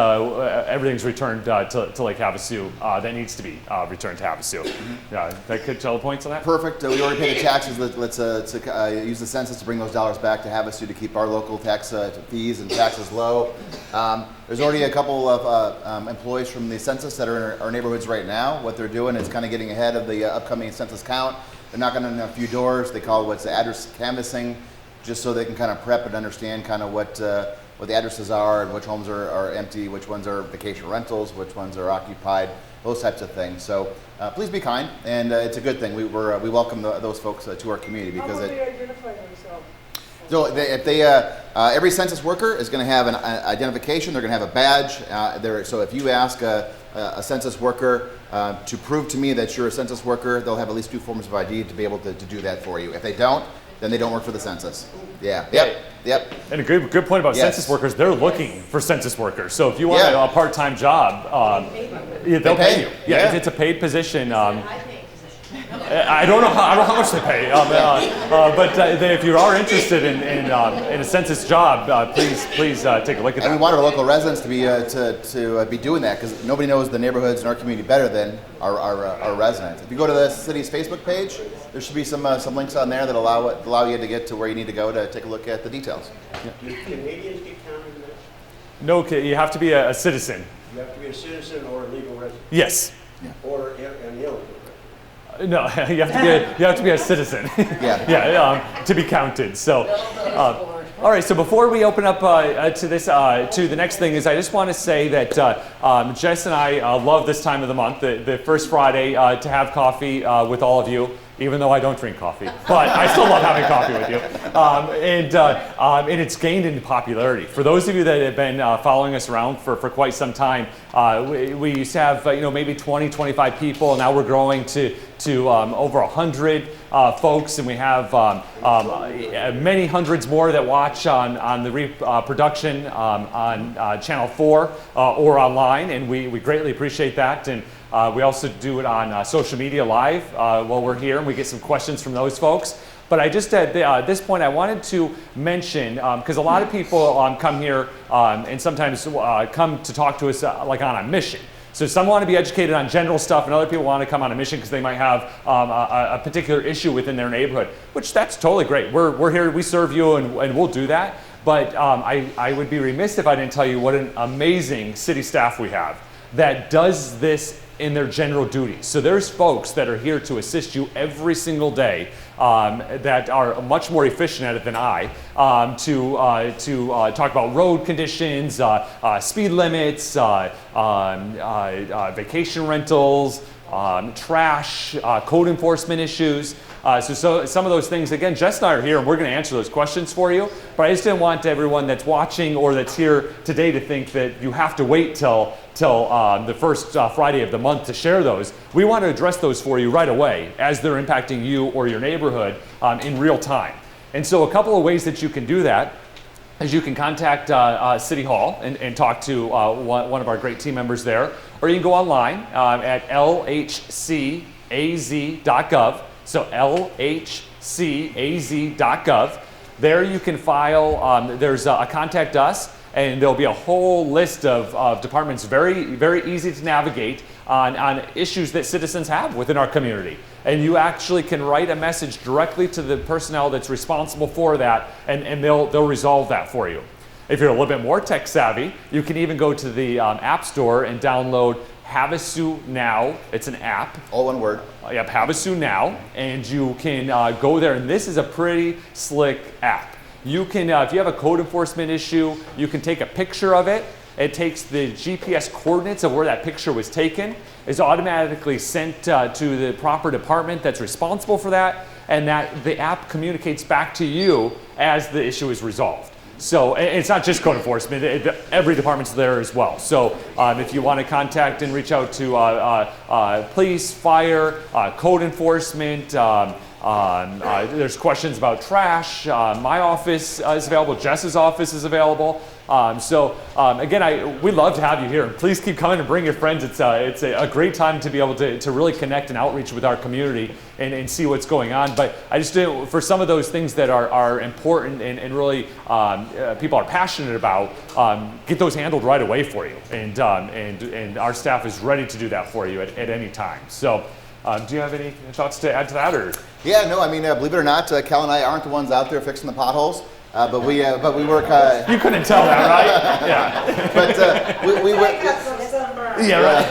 everything's returned to Lake Havasu that needs to be returned to Havasu. That could tell the points on that? Perfect. We already paid the taxes. Let's use the census to bring those dollars back to Havasu to keep our local tax fees and taxes low. There's already a couple of employees from the census that are in our neighborhoods right now. What they're doing is kind of getting ahead of the upcoming census count. They're knocking on a few doors. They call it what's the address canvassing, just so they can kind of prep and understand kind of what the addresses are and which homes are empty, which ones are vacation rentals, which ones are occupied, those types of things. So please be kind, and it's a good thing. We welcome those folks to our community because how will they identify themselves? So every census worker is going to have an identification. They're going to have a badge. So if you ask a census worker to prove to me that you're a census worker, they'll have at least 2 forms of ID to be able to do that for you. If they don't, then they don't work for the census. Yeah. Yep. And a good point about census workers, they're looking for census workers. So if you want a part-time job, they'll pay you. Yeah, it's a paid position. I don't know how much they pay, but if you are interested in a census job, please take a look at that. And we want our local residents to be doing that because nobody knows the neighborhoods in our community better than our residents. If you go to the city's Facebook page, there should be some links on there that allow you to get to where you need to go to take a look at the details. Do Canadians get counted in this? No, you have to be a citizen. You have to be a citizen or a legal resident? Yes. Or an illegal resident? No, you have to be a citizen. To be counted. So, all right. So before we open up to the next thing is, I just want to say that Jess and I love this time of the month, the first Friday, to have coffee with all of you. even though I don't drink coffee, but I still love having coffee with you. And it's gained in popularity. For those of you that have been following us around for quite some time, we used to have maybe 20, 25 people. Now we're growing to over 100 folks, and we have many hundreds more that watch on the reproduction on Channel 4 or online, and we greatly appreciate that. And we also do it on social media live while we're here, and we get some questions from those folks. But I just at this point I wanted to mention, because a lot of people come here and sometimes come to talk to us like on a mission. So some want to be educated on general stuff, and other people want to come on a mission because they might have a particular issue within their neighborhood, which that's totally great. We're here, we serve you, and we'll do that. But I would be remiss if I didn't tell you what an amazing city staff we have that does this in their general duties. So there's folks that are here to assist you every single day that are much more efficient at it than I, to talk about road conditions, speed limits, vacation rentals, trash, code enforcement issues. So some of those things, again, Jess and I are here and we're going to answer those questions for you, but I just didn't want everyone that's watching or that's here today to think that you have to wait till the first Friday of the month to share those. We want to address those for you right away as they're impacting you or your neighborhood in real time. And so a couple of ways that you can do that is you can contact City Hall and talk to one of our great team members there, or you can go online at lhcaz.gov. So lhcaz.gov. There you can file, there's a contact us, and there'll be a whole list of departments, very, very easy to navigate on issues that citizens have within our community. And you actually can write a message directly to the personnel that's responsible for that, and they'll resolve that for you. If you're a little bit more tech savvy, you can even go to the App Store and download Havasu Now. It's an app. All one word. Yep, Havasu Now, and you can go there, and this is a pretty slick app. You can, if you have a code enforcement issue, you can take a picture of it. It takes the GPS coordinates of where that picture was taken, is automatically sent to the proper department that's responsible for that, and that the app communicates back to you as the issue is resolved. So it's not just code enforcement, every department's there as well. So if you want to contact and reach out to police, fire, code enforcement, there's questions about trash, my office is available, Jess's office is available. Again, we'd love to have you here. Please keep coming and bring your friends. It's a great time to be able to really connect and outreach with our community and see what's going on. But I just do, for some of those things that are important and really people are passionate about, get those handled right away for you. And our staff is ready to do that for you at any time. So do you have any thoughts to add to that? Or? Yeah, no, I mean, believe it or not, Cal and I aren't the ones out there fixing the potholes. But we work. You couldn't tell that, right? Yeah. But we work. Yeah, right.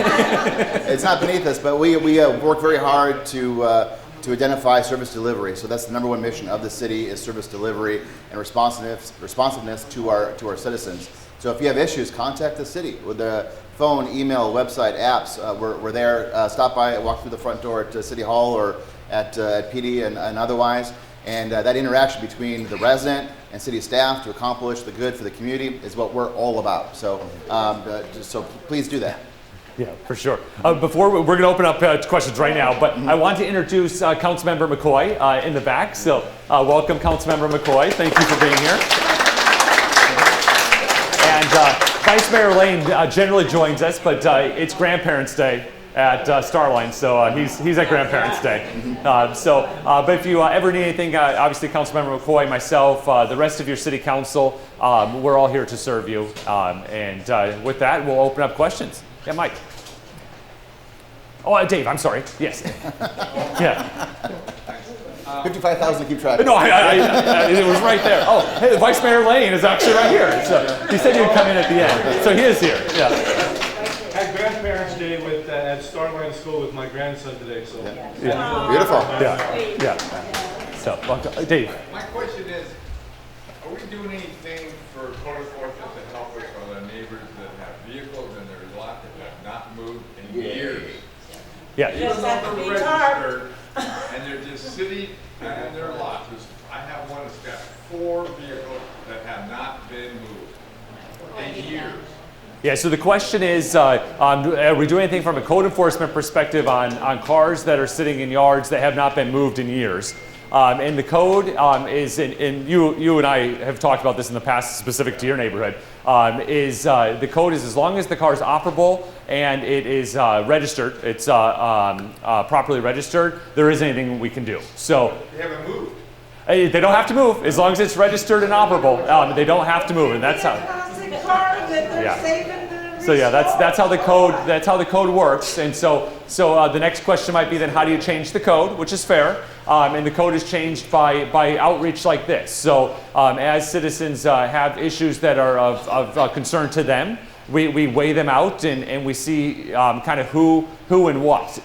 It's not beneath us, but we work very hard to identify service delivery. So that's the number one mission of the city is service delivery and responsiveness to our citizens. So if you have issues, contact the city with the phone, email, website, apps. We're there. Stop by, walk through the front door at City Hall or at PD and otherwise. And that interaction between the resident and city staff to accomplish the good for the community is what we're all about. So, so please do that. Yeah, for sure. Before we're going to open up to questions right now, but I want to introduce Councilmember McCoy in the back. So, welcome, Councilmember McCoy. Thank you for being here. And Vice Mayor Lane generally joins us, but it's Grandparents' Day at Starline, so he's at Grandparents' Day. But if you ever need anything, obviously Councilmember McCoy, myself, the rest of your city council, we're all here to serve you. And with that, we'll open up questions. Yeah, Mike. Oh, Dave, I'm sorry. Yes. Yeah. 55,000 to keep track of. No, it was right there. Oh, hey, Vice Mayor Lane is actually right here. So he said he would come in at the end. So he is here. Yeah. Had Grandparents' Day at Starline School with my grandson today. So yeah. Beautiful. Yeah. So, Dave. My question is, are we doing anything for code enforcement to help us with our neighbors that have vehicles in their lot that have not moved in years? Yeah. Even though they're registered and they're just city and their lots, I have one that's got 4 vehicles that have not been moved in years. Yeah, so the question is, are we doing anything from a code enforcement perspective on cars that are sitting in yards that have not been moved in years? And the code is, and you and I have talked about this in the past, specific to your neighborhood, the code is as long as the car is operable and it is registered, it's properly registered, there isn't anything we can do. So They haven't moved. they don't have to move as long as it's registered and operable. They don't have to move, and that's how. So yeah, that's how the code works. And so the next question might be then, how do you change the code, which is fair. And the code is changed by outreach like this. So as citizens have issues that are of concern to them, we weigh them out and we see kind of who and what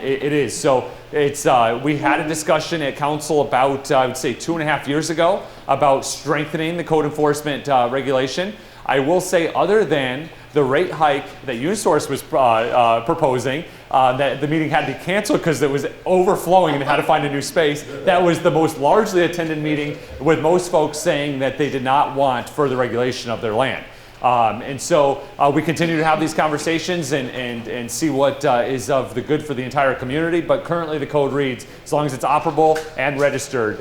it is. So it's we had a discussion at council about I would say 2.5 years ago about strengthening the code enforcement regulation. I will say, other than the rate hike that Unisource was proposing, that the meeting had to be canceled because it was overflowing and had to find a new space. That was the most largely attended meeting, with most folks saying that they did not want further regulation of their land. And so we continue to have these conversations and see what is of the good for the entire community. But currently the code reads, as long as it's operable and registered,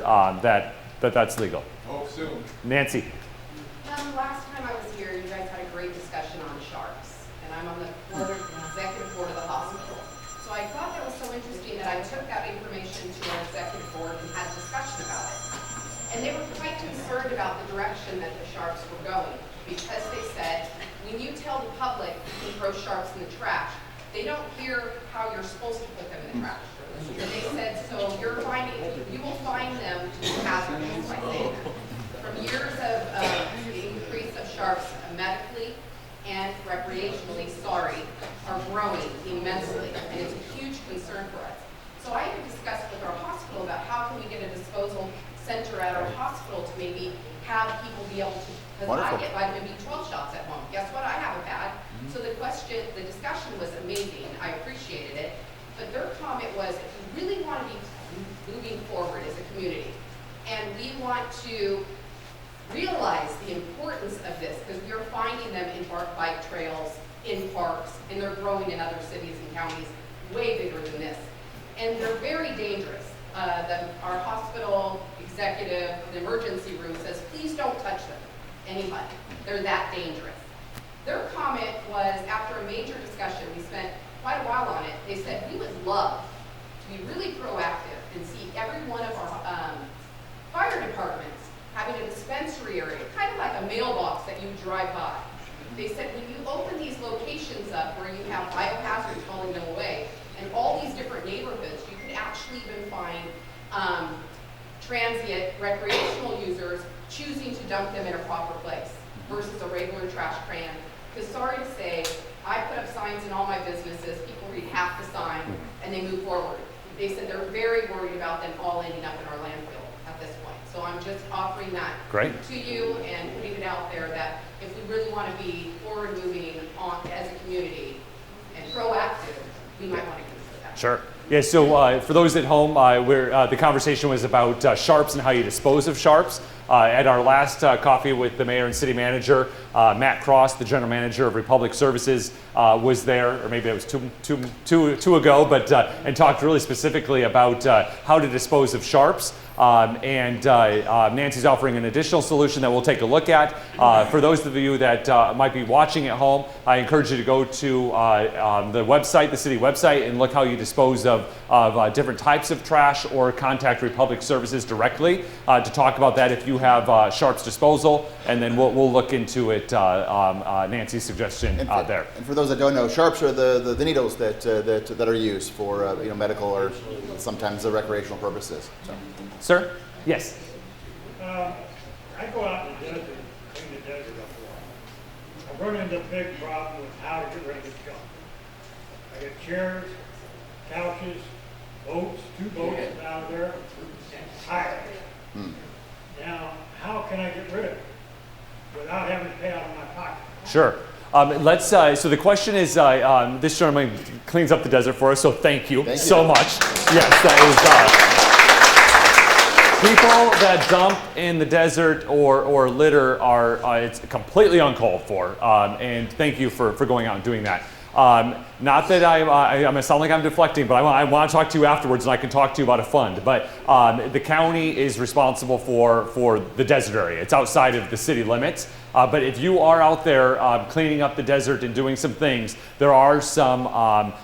that's legal. Hope soon. Nancy. Last time I was here, you guys had a great discussion on sharps, and I'm on the executive board of the hospital. So I thought that was so interesting that I took that information to our executive board and had a discussion about it. And they were quite concerned about the direction that the sharps were going, because they said, when you tell the public you can throw sharps in the trash, they don't hear how you're supposed to put them in the trash. And they said, so you will find them to be hazardous by saying that. From years of the increase of sharps medically and recreationally, are growing immensely, and it's a huge concern for us. So I had discussed with our hospital about how can we get a disposal center at our hospital to maybe have people be able to, because I get vitamin B12 shots at home. Guess what? I have a bag. So the discussion was amazing. I appreciated it. But their comment was, if we really want to be moving forward as a community, and we want to realize the importance of this, because we are finding them in bike trails, in parks, and they're growing in other cities and counties way bigger than this. And they're very dangerous. Our hospital executive, the emergency room says, please don't touch them, anybody. They're that dangerous. Their comment was, after a major discussion, we spent quite a while on it, they said, we would love to be really proactive and see every one of our fire departments having a dispensary area, kind of like a mailbox that you drive by. They said, when you open these locations up where you have biohazards hauling them away, and all these different neighborhoods, you could actually even find transient recreational users choosing to dump them in a proper place versus a regular trash can. Because sorry to say, I put up signs in all my businesses, people read half the sign, and they move forward. They said they're very worried about them all ending up in our landfill at this point. So I'm just offering that to you and putting it out there that if we really want to be forward moving on as a community and proactive, we might want to consider that. Sure. Yeah, so for those at home, the conversation was about sharps and how you dispose of sharps. At our last coffee with the mayor and city manager, Matt Cross, the general manager of Republic Services, was there, or maybe it was two ago, but and talked really specifically about how to dispose of sharps. Nancy's offering an additional solution that we'll take a look at. For those of you that might be watching at home, I encourage you to go to the website, the city website, and look how you dispose of different types of trash, or contact Republic Services directly to talk about that if you have sharps disposal, and then we'll look into it, Nancy's suggestion there. And for those that don't know, sharps are the needles that are used for medical or sometimes recreational purposes. So. Sir? Yes. I go out in the desert, clean the desert up a lot. I run into a big problem with how to get rid of the junk. I got chairs, couches, boats, 2 boats out there, and tires. Now, how can I get rid of it without having to pay out of my pocket? Sure. So the question is, this gentleman cleans up the desert for us, so thank you so much. Yes, that is. People that dump in the desert or litter are it's completely uncalled for. And thank you for going out and doing that. Not that I'm gonna sound like I'm deflecting, but I want to talk to you afterwards, and I can talk to you about a fund. But the county is responsible for the desert area. It's outside of the city limits. But if you are out there cleaning up the desert and doing some things, there are some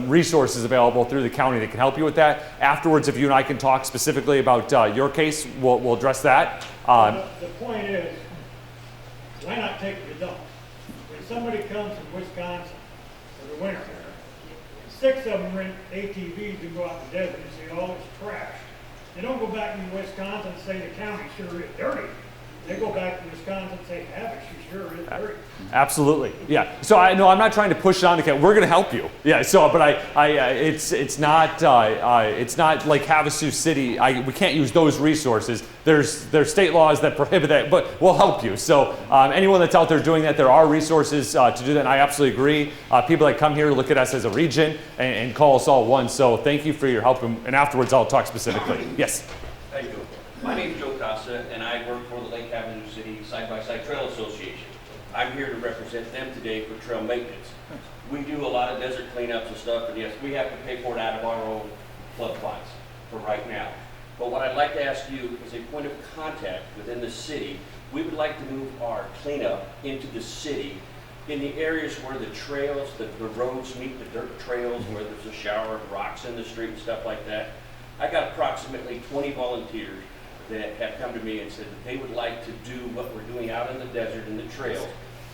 resources available through the county that can help you with that. Afterwards, if you and I can talk specifically about your case, we'll address that. The point is, why not take the dump? When somebody comes from Wisconsin for the winter, 6 of them rent ATVs and go out in the desert and see all this trash. They don't go back to Wisconsin and say the county sure is dirty. They go back to Wisconsin and say, Havasu sure is dirty. Absolutely, yeah. So I'm not trying to push it on the county. We're going to help you, yeah. So, but it's not like Havasu City. We can't use those resources. There's state laws that prohibit that, but we'll help you. So anyone that's out there doing that, there are resources to do that. And I absolutely agree. People that come here look at us as a region and call us all one. So thank you for your help. And afterwards, I'll talk specifically. Yes. How you doing? My name is Joe Casa, and I work for the Lake Havasu City Side-by-Side Trail Association. I'm here to represent them today for trail maintenance. We do a lot of desert cleanups and stuff, and yes, we have to pay for it out of our own flood funds for right now. But what I'd like to ask you is a point of contact within the city. We would like to move our cleanup into the city in the areas where the trails, the roads meet the dirt trails, where there's a shower of rocks in the street and stuff like that. I got approximately 20 volunteers that have come to me and said that they would like to do what we're doing out in the desert and the trails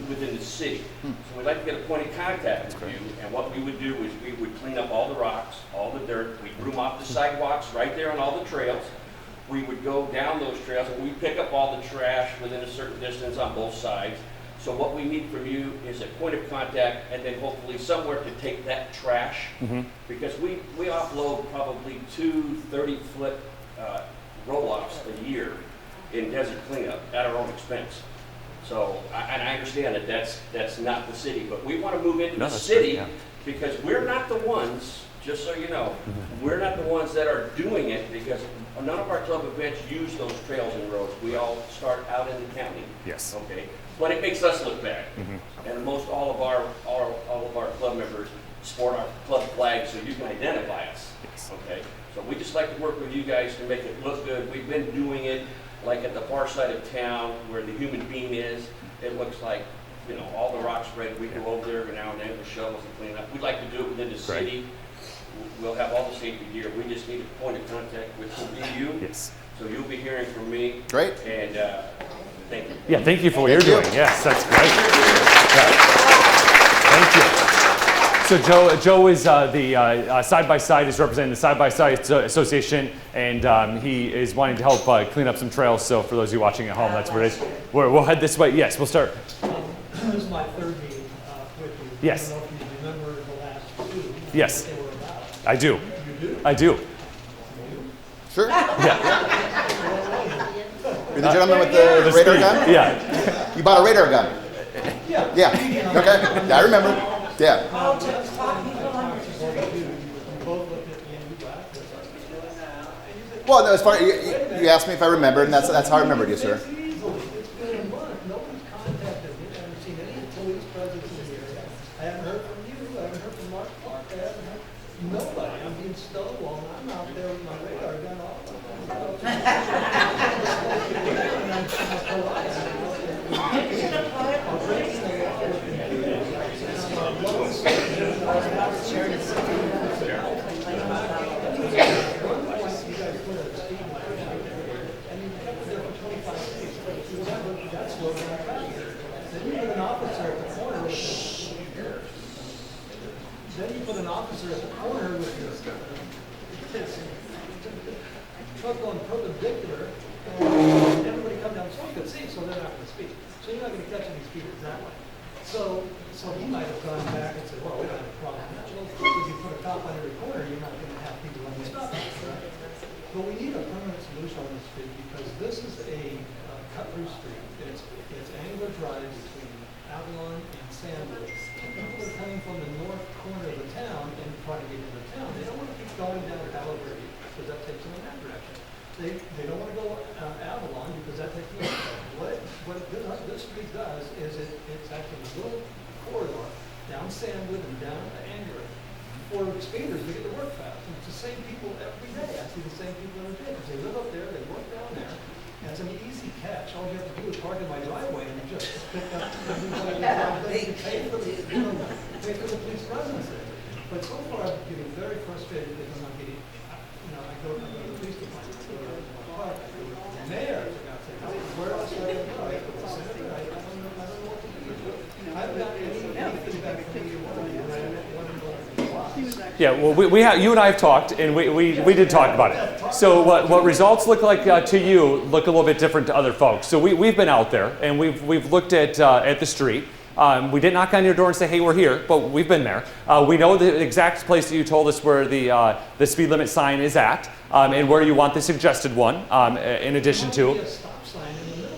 within the city. So we'd like to get a point of contact with you, and what we would do is we would clean up all the rocks, all the dirt, we'd broom off the sidewalks right there on all the trails. We would go down those trails and we'd pick up all the trash within a certain distance on both sides. So what we need from you is a point of contact and then hopefully somewhere to take that trash, because we offload probably 2 30-foot roll-offs a year in desert cleanup at our own expense. So, and I understand that that's not the city, but we want to move into the city because we're not the ones, just so you know, we're not the ones that are doing it, because none of our club events use those trails and roads. We all start out in the county. Yes. Okay. But it makes us look bad. And most all of our club members sport our club flag, so you can identify us. Yes. Okay. So we just like to work with you guys to make it look good. We've been doing it like at the far side of town where the human being is. It looks like, you know, all the rocks spread. We go over there every now and then with shovels and clean up. We'd like to do it within the city. We'll have all the safety gear. We just need a point of contact, which will be you. Yes. So you'll be hearing from me. Great. And thank you. Yeah, thank you for what you're doing. Yes, that's great. Yeah. Thank you. So Joe is the Side-by-Side is representing the Side-by-Side Association, and he is wanting to help clean up some trails. So for those of you watching at home, that's what it is. We'll head this way. Yes, we'll start. This is my third meeting with you. Yes. I don't know if you remember the last 2. Yes. What they were about. I do. You do? I do. Sure. Yeah. You're the gentleman with the radar gun? Yeah. You bought a radar gun? Yeah. Yeah. Okay. Yeah, I remember. Yeah. Well, no, as far you asked me if I remembered, and that's how I remembered you, sir. It's been a month. Nobody's contacted me. I haven't seen any police presence in the area. I haven't heard from you. I haven't heard from Mark Clark. I haven't heard from nobody. I'm being stonewalled. I'm out there with my radar gun all Then you put an officer at the corner with your truck going perpendicular, and everybody come down so you can see, so they're not going to speed. So you're not going to catch any speeders that way. So he might have gone back and said, well, we don't have a problem. Well, if you put a cop on every corner, you're not going to have people running stop signs, right? But we need a permanent solution on this street because this is a cut-through street. It's Angler Drive between Avalon and Sandwood. People are coming from the north corner of the town and trying to get into town. They don't want to keep going down Palo Verde because that takes them in that direction. they don't want to go Avalon because that takes me. What this street does is it's actually a little corridor down Sandwood and down to Angera. For speeders, they get to work fast. And it's the same people every day. I see the same people every day. Because they live up there, they work down there. And it's an easy catch. All you have to do is park in my driveway and just pick up everybody. Pay for the police presence there. But so far, I'm getting very frustrated because I'm not getting, I go to the police department, I go to my park, I go to the mayor, for God's sake. Where else do I go? I go to the senator, I don't know what to do. I haven't gotten any feedback from anyone. Yeah, well, you and I have talked, and we did talk about it. So what results look like to you look a little bit different to other folks. So we've been out there, and we've looked at the street. We didn't knock on your door and say, hey, we're here, but we've been there. We know the exact place that you told us where the speed limit sign is at, and where you want the suggested one, in addition to.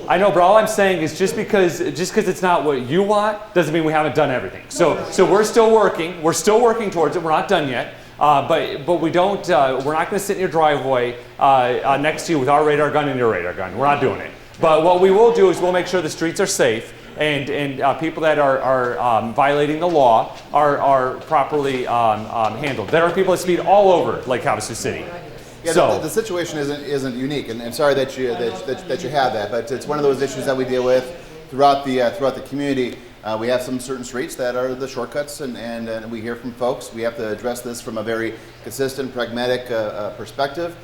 I know, but all I'm saying is just because it's not what you want doesn't mean we haven't done everything. So we're still working. We're still working towards it. We're not done yet. But we don't. We're not going to sit in your driveway next to you with our radar gun and your radar gun. We're not doing it. But what we will do is we'll make sure the streets are safe and people that are violating the law are properly handled. There are people that speed all over Lake Havasu City. Yeah, so the situation isn't unique, and sorry that you have that, but it's one of those issues that we deal with throughout the community. We have some certain streets that are the shortcuts, and we hear from folks. We have to address this from a very consistent, pragmatic perspective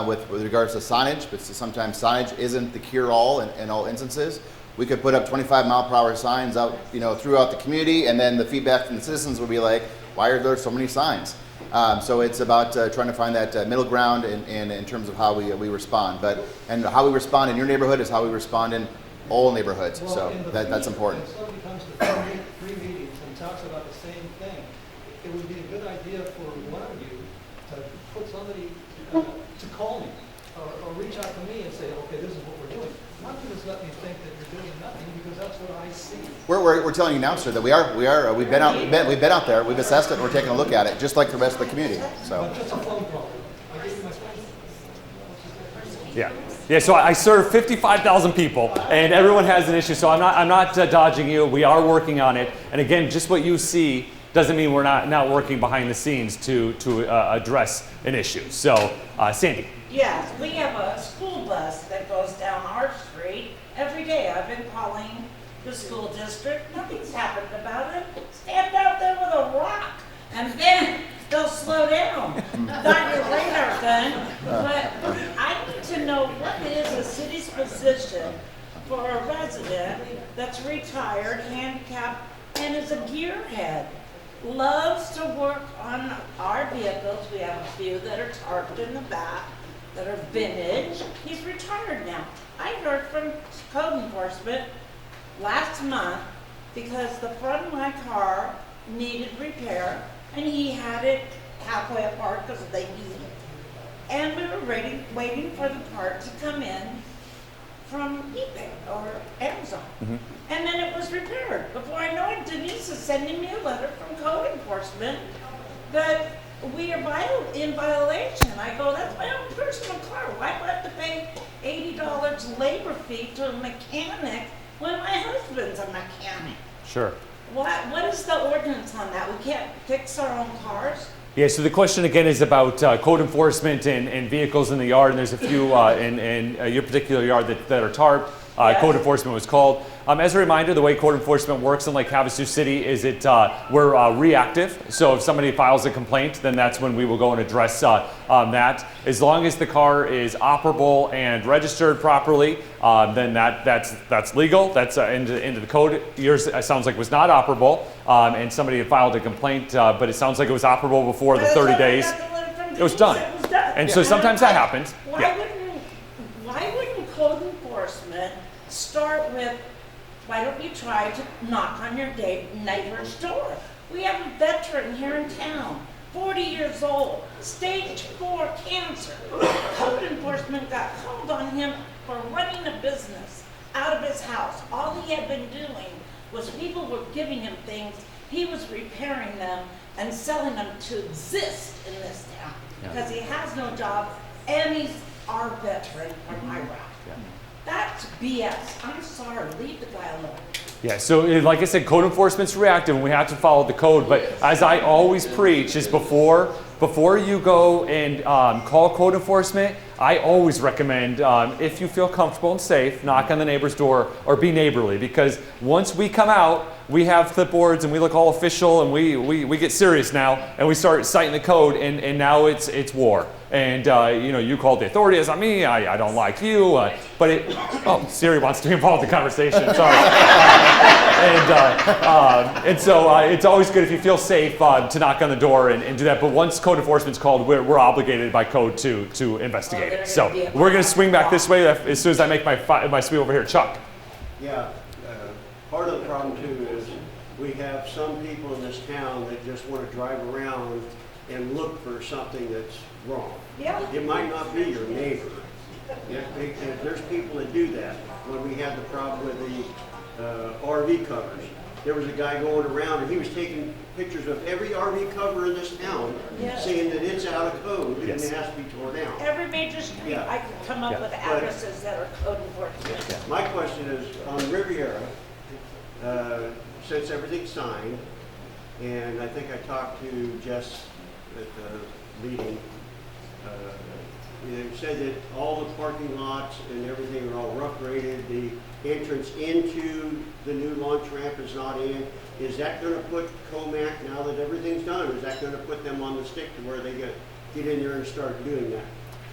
with regards to signage, but sometimes signage isn't the cure-all in all instances. We could put up 25-mile-per-hour signs out, throughout the community, and then the feedback from the citizens would be like, "Why are there so many signs?" So it's about trying to find that middle ground in terms of how we respond. And how we respond in your neighborhood is how we respond in all neighborhoods. Well, so that's important. If somebody comes to three meetings and talks about the same thing, it would be a good idea for one of you to put somebody to call me or reach out to me and say, okay, this is what we're doing. Not to just let me think that you're doing nothing, because that's what I see. We're telling you now, sir, that we've been out there, we've assessed it, and we're taking a look at it, just like the rest of the community. So. But just a phone call. I gave you my phone. Yeah, so I serve 55,000 people, and everyone has an issue. So I'm not dodging you. We are working on it. And again, just what you see doesn't mean we're not working behind the scenes to address an issue. So, Sandy. Yes, we have a school bus that goes down our street every day. I've been calling the school district. Nothing's happened about it. Stand out there with a rock, and then they'll slow down. Not your radar gun, but I need to know what is the city's position for a resident that's retired, handicapped, and is a gearhead. Loves to work on our vehicles. We have a few that are tarped in the back that are vintage. He's retired now. I heard from code enforcement last month because the front of my car needed repair and he had it halfway apart because they needed it. And we were waiting for the part to come in from eBay or Amazon. Mm-hmm. And then it was repaired. Before I know it, Denise is sending me a letter from code enforcement that we are in violation. I go, that's my own personal car. Why do I have to pay $80 labor fee to a mechanic when my husband's a mechanic? Sure. What is the ordinance on that? We can't fix our own cars? Yeah, so the question again is about code enforcement and vehicles in the yard, and there's a few in your particular yard that are tarped. Yes. Code enforcement was called. As a reminder, the way code enforcement works in Lake Havasu City is we're reactive. So if somebody files a complaint, then that's when we will go and address that. As long as the car is operable and registered properly, then that's legal. That's into the code. Yours sounds like was not operable, and somebody had filed a complaint, but it sounds like it was operable before the 30 days. It was done. And so sometimes that happens. Why wouldn't code enforcement start with, why don't you try to knock on your neighbor's door? We have a veteran here in town, 40 years old, stage 4 cancer. Code enforcement got called on him for running a business out of his house. All he had been doing was people were giving him things, he was repairing them and selling them to exist in this town because he has no job and he's our veteran from Iraq. That's BS. I'm sorry, leave the guy alone. Yeah, so like I said, code enforcement's reactive and we have to follow the code, but as I always preach is before you go and call code enforcement, I always recommend, if you feel comfortable and safe, knock on the neighbor's door or be neighborly, because once we come out, we have clipboards and we look all official and we get serious now and we start citing the code and now it's war. And you called the authorities on me, I don't like you, but Siri wants to be involved in the conversation, sorry. And so it's always good if you feel safe to knock on the door and do that, but once code enforcement's called, we're obligated by code to investigate it. So we're gonna swing back this way as soon as I make my sweep over here. Chuck. Yeah, part of the problem too is we have some people in this town that just want to drive around and look for something that's wrong. Yeah. It might not be your neighbor. There's people that do that. When we had the problem with the RV covers, there was a guy going around and he was taking pictures of every RV cover in this town, saying that it's out of code and it has to be torn down. Every major street, I can come up with addresses that are code enforcement. My question is, on Riviera, since everything's signed, and I think I talked to Jess at the meeting, they said that all the parking lots and everything are all rough graded. The entrance into the new launch ramp is not in. Is that going to put Comac, now that everything's done, is that going to put them on the stick to where they get in there and start doing that?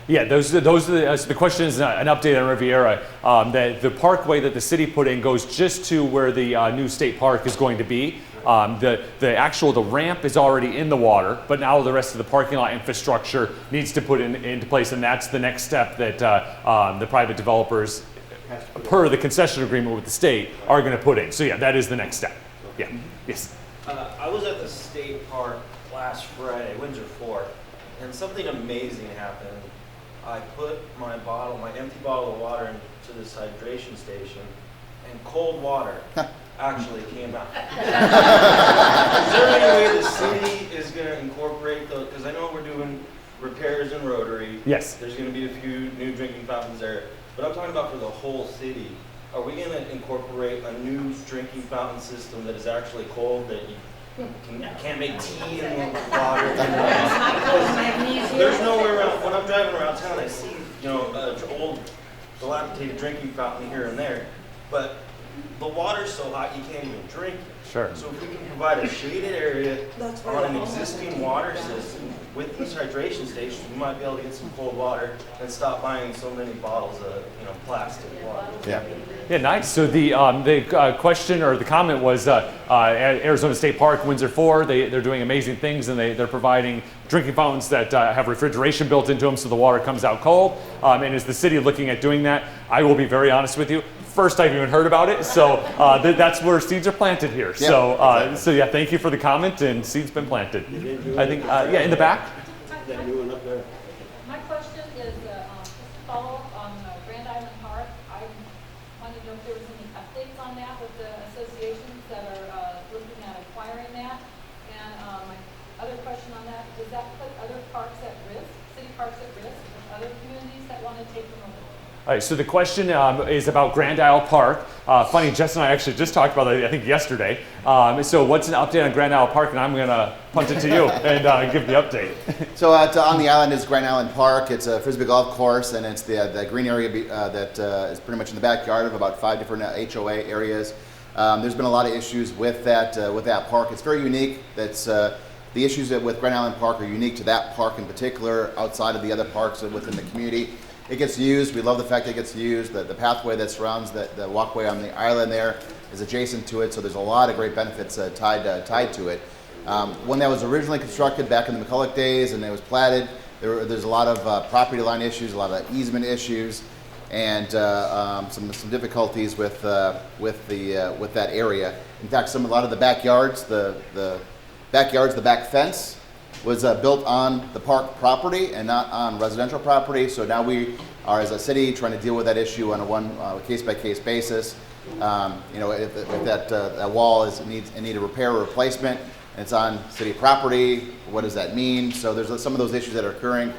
Yeah, those are the question is an update on Riviera. The parkway that the city put in goes just to where the new state park is going to be. The ramp is already in the water, but now the rest of the parking lot infrastructure needs to put into place, and that's the next step that the private developers, per the concession agreement with the state, are going to put in. So yeah, that is the next step. Yeah. Yes. I was at the state park last Friday, Windsor 4, and something amazing happened. I put my empty bottle of water into this hydration station, and cold water actually came out. Is there any way the city is going to incorporate those? Because I know we're doing repairs in Rotary. Yes. There's going to be a few new drinking fountains there. But I'm talking about for the whole city. Are we going to incorporate a new drinking fountain system that is actually cold, that you can't make tea in the water? There's nowhere around. When I'm driving around town, I see, an old dilapidated drinking fountain here and there, but the water's so hot you can't even drink it. Sure. So if we can provide a shaded area on an existing water system with these hydration stations, we might be able to get some cold water and stop buying so many bottles of plastic water. Yeah. Yeah, nice. So the question or the comment was at Arizona State Park, Windsor 4, they're doing amazing things, and they're providing drinking fountains that have refrigeration built into them so the water comes out cold. And is the city looking at doing that? I will be very honest with you. First I've even heard about it, so that's where seeds are planted here. Yeah, So yeah, thank you for the comment, and seeds been planted. I think in the back. My question is just a follow-up on Grand Island Park. I wanted to know if there was any updates on that with the associations that are looking at acquiring that. And my other question on that, does that put other parks at risk, city parks at risk, with other communities that want to take them over? All right, so the question is about Grand Isle Park. Funny, Jess and I actually just talked about it, I think, yesterday. So what's an update on Grand Isle Park? And I'm going to punt it to you and give the update. So on the island is Grand Island Park. It's a Frisbee golf course, and it's the green area that is pretty much in the backyard of about 5 different HOA areas. There's been a lot of issues with that park. It's very unique. That's the issues with Grand Island Park are unique to that park in particular, outside of the other parks within the community. It gets used. We love the fact that it gets used. The pathway that surrounds the walkway on the island there is adjacent to it, so there's a lot of great benefits tied to it. When that was originally constructed back in the McCulloch days and it was platted, there's a lot of property line issues, a lot of easement issues, and some difficulties with that area. In fact, a lot of the backyards, the back fence was built on the park property and not on residential property. So now we are, as a city, trying to deal with that issue on a case-by-case basis. If that wall needs a repair or replacement, and it's on city property, what does that mean? So there's some of those issues that are occurring.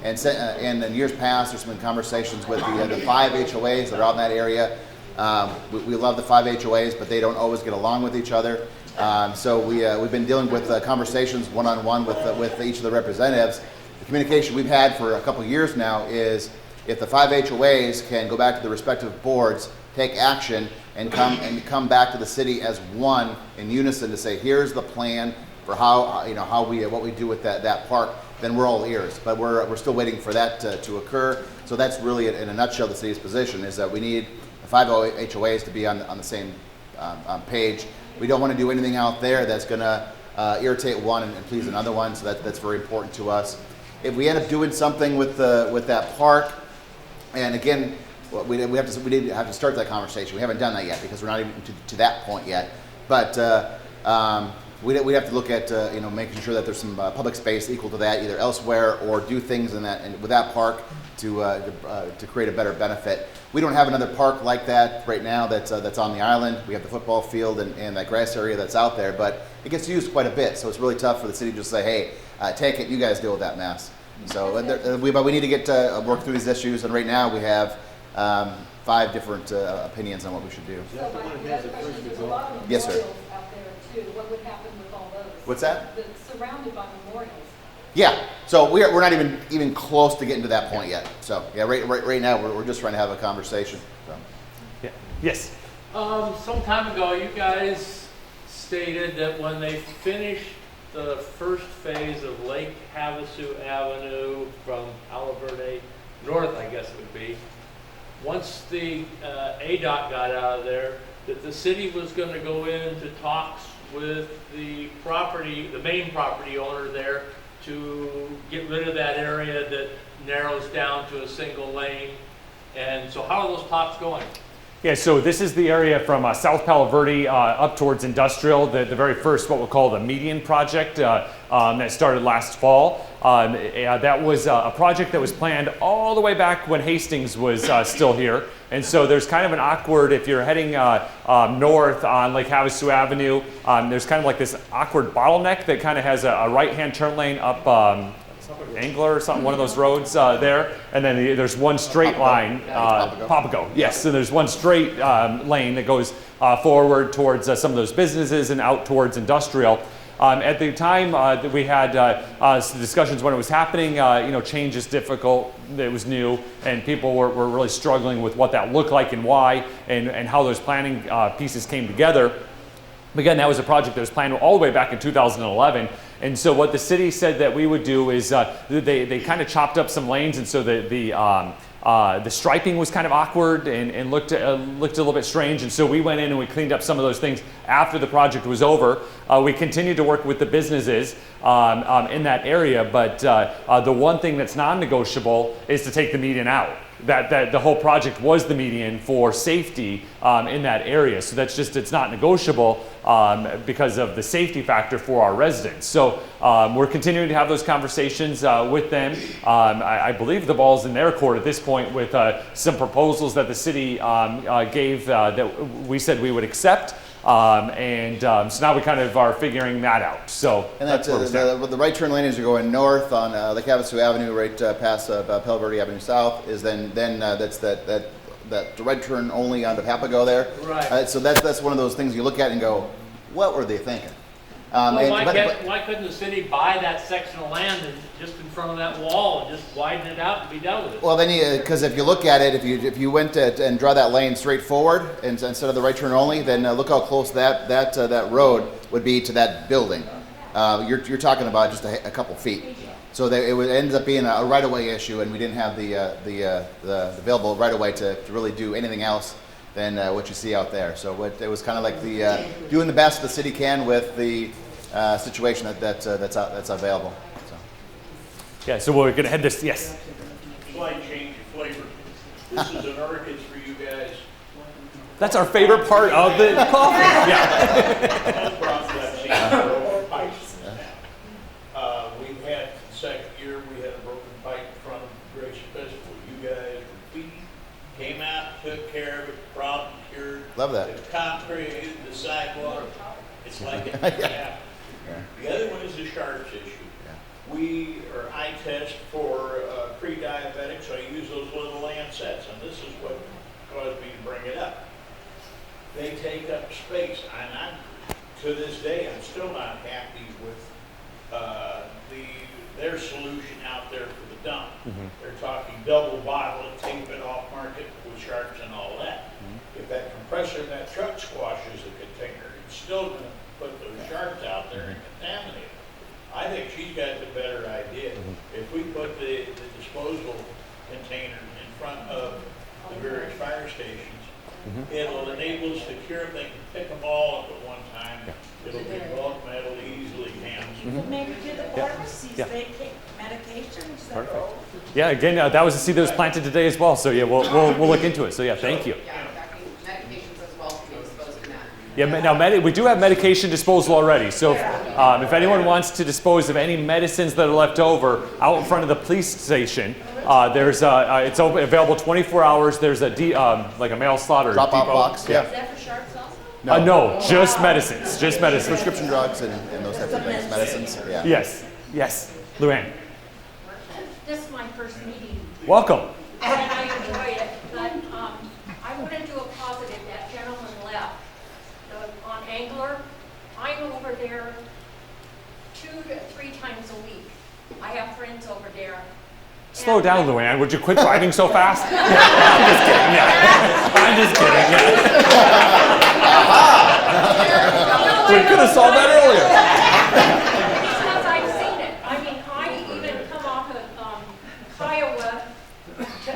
And in years past, there's been conversations with the 5 HOAs that are out in that area. We love the 5 HOAs, but they don't always get along with each other. So we've been dealing with conversations one-on-one with each of the representatives. The communication we've had for a couple of years now is if the 5 HOAs can go back to the respective boards, take action, and come back to the city as one in unison to say, here's the plan for what we do with that park, then we're all ears. But we're still waiting for that to occur. So that's really, in a nutshell, the city's position is that we need the 5 HOAs to be on the same page. We don't want to do anything out there that's going to irritate one and please another one. So that's very important to us. If we end up doing something with that park, and again, we need to have to start that conversation. We haven't done that yet because we're not even to that point yet. But we have to look at making sure that there's some public space equal to that, either elsewhere or do things with that park to create a better benefit. We don't have another park like that right now that's on the island. We have the football field and that grass area that's out there, but it gets used quite a bit. So it's really tough for the city to just say, hey, take it, you guys deal with that mess. So but we need to get work through these issues, and right now we have 5 different opinions on what we should do. Yes, sir. Out there too. What would happen with all those? What's that? That's surrounded by memorials. Yeah. So we're not even close to getting to that point yet. So yeah, right now we're just trying to have a conversation. So. Yeah. Yes. Some time ago, you guys stated that when they finished the first phase of Lake Havasu Avenue from Palo Verde north, I guess it would be, once the ADOT got out of there, that the city was going to go into talks with the main property owner there to get rid of that area that narrows down to a single lane. And so how are those talks going? Yeah, so this is the area from South Palo Verde up towards Industrial, the very first, what we'll call the median project that started last fall. That was a project that was planned all the way back when Hastings was still here. And so there's kind of an awkward, if you're heading north on Lake Havasu Avenue, there's kind of like this awkward bottleneck that kind of has a right-hand turn lane up Angler or something, one of those roads there, and then there's one straight line, Papago, yes, so there's one straight lane that goes forward towards some of those businesses and out towards Industrial. At the time that we had some discussions when it was happening, change is difficult, it was new, and people were really struggling with what that looked like and why, and how those planning pieces came together. Again, that was a project that was planned all the way back in 2011. And so what the city said that we would do is they kind of chopped up some lanes, and so the striping was kind of awkward and looked a little bit strange. And so we went in and we cleaned up some of those things after the project was over. We continued to work with the businesses in that area, but the one thing that's non-negotiable is to take the median out. That the whole project was the median for safety in that area. So that's just, it's not negotiable because of the safety factor for our residents. So we're continuing to have those conversations with them. I believe the ball's in their court at this point with some proposals that the city gave that we said we would accept. So now we kind of are figuring that out. So and that's the right turn lane as you're going north on Lake Havasu Avenue, right past Palo Verde Avenue South, is then that's that right turn only onto Papago there. Right. So that's one of those things you look at and go, what were they thinking? Why couldn't the city buy that section of land and just in front of that wall and just widen it out and be done with it? Well, then because if you look at it, if you went and draw that lane straight forward instead of the right turn only, then look how close that road would be to that building. You're talking about just a couple feet. So it ends up being a right-of-way issue, and we didn't have the available right-of-way to really do anything else than what you see out there. So it was kind of like doing the best the city can with the situation that's available. So. Yeah, so we're going to head this, yes. Slight change of flavor. This is Americans for you guys. That's our favorite part of the coffee. Yeah. We've had the second year, we had a broken pipe in front of Grace Festival. You guys came out, took care of it, problem cured. Love that. The concrete, the sidewalk, it's like it happened. The other one is the sharps issue. I test for mindsets, and this is what caused me to bring it up. They take up space, and to this day, I'm still not happy with their solution out there for the dump. They're talking double bottle it, tape it off market with sharps and all that. If that compressor in that truck squashes a container, it's still going to put those sharps out there and contaminate it. I think she's got the better idea. If we put the disposal containers in front of the various fire stations, it'll enable secure, they can pick them all up at one time. It'll be bulk metal, easily handled. Maybe do the pharmacies, they take medications that are old. Yeah, again, that was a seed that was planted today as well. So yeah, we'll look into it. So yeah, thank you. Yeah, medications as well can be disposed in that. Yeah, now we do have medication disposal already. So if anyone wants to dispose of any medicines that are left over out in front of the police station, there's it's available 24 hours. There's like a mail slot or drop-off box. Yeah. Is that for sharps also? No, just medicines. Just medicines. Prescription drugs and those types of things. Medicines. Yeah. Yes. Luann. This is my first meeting. Welcome. And I enjoyed it, but I want to do a positive. That gentleman left on Angler. I'm over there 2 to 3 times a week. I have friends over there. Slow down, Luann. Would you quit driving so fast? I'm just kidding. We could have solved that earlier. Because I've seen it. I mean, I even come off of Kiowa to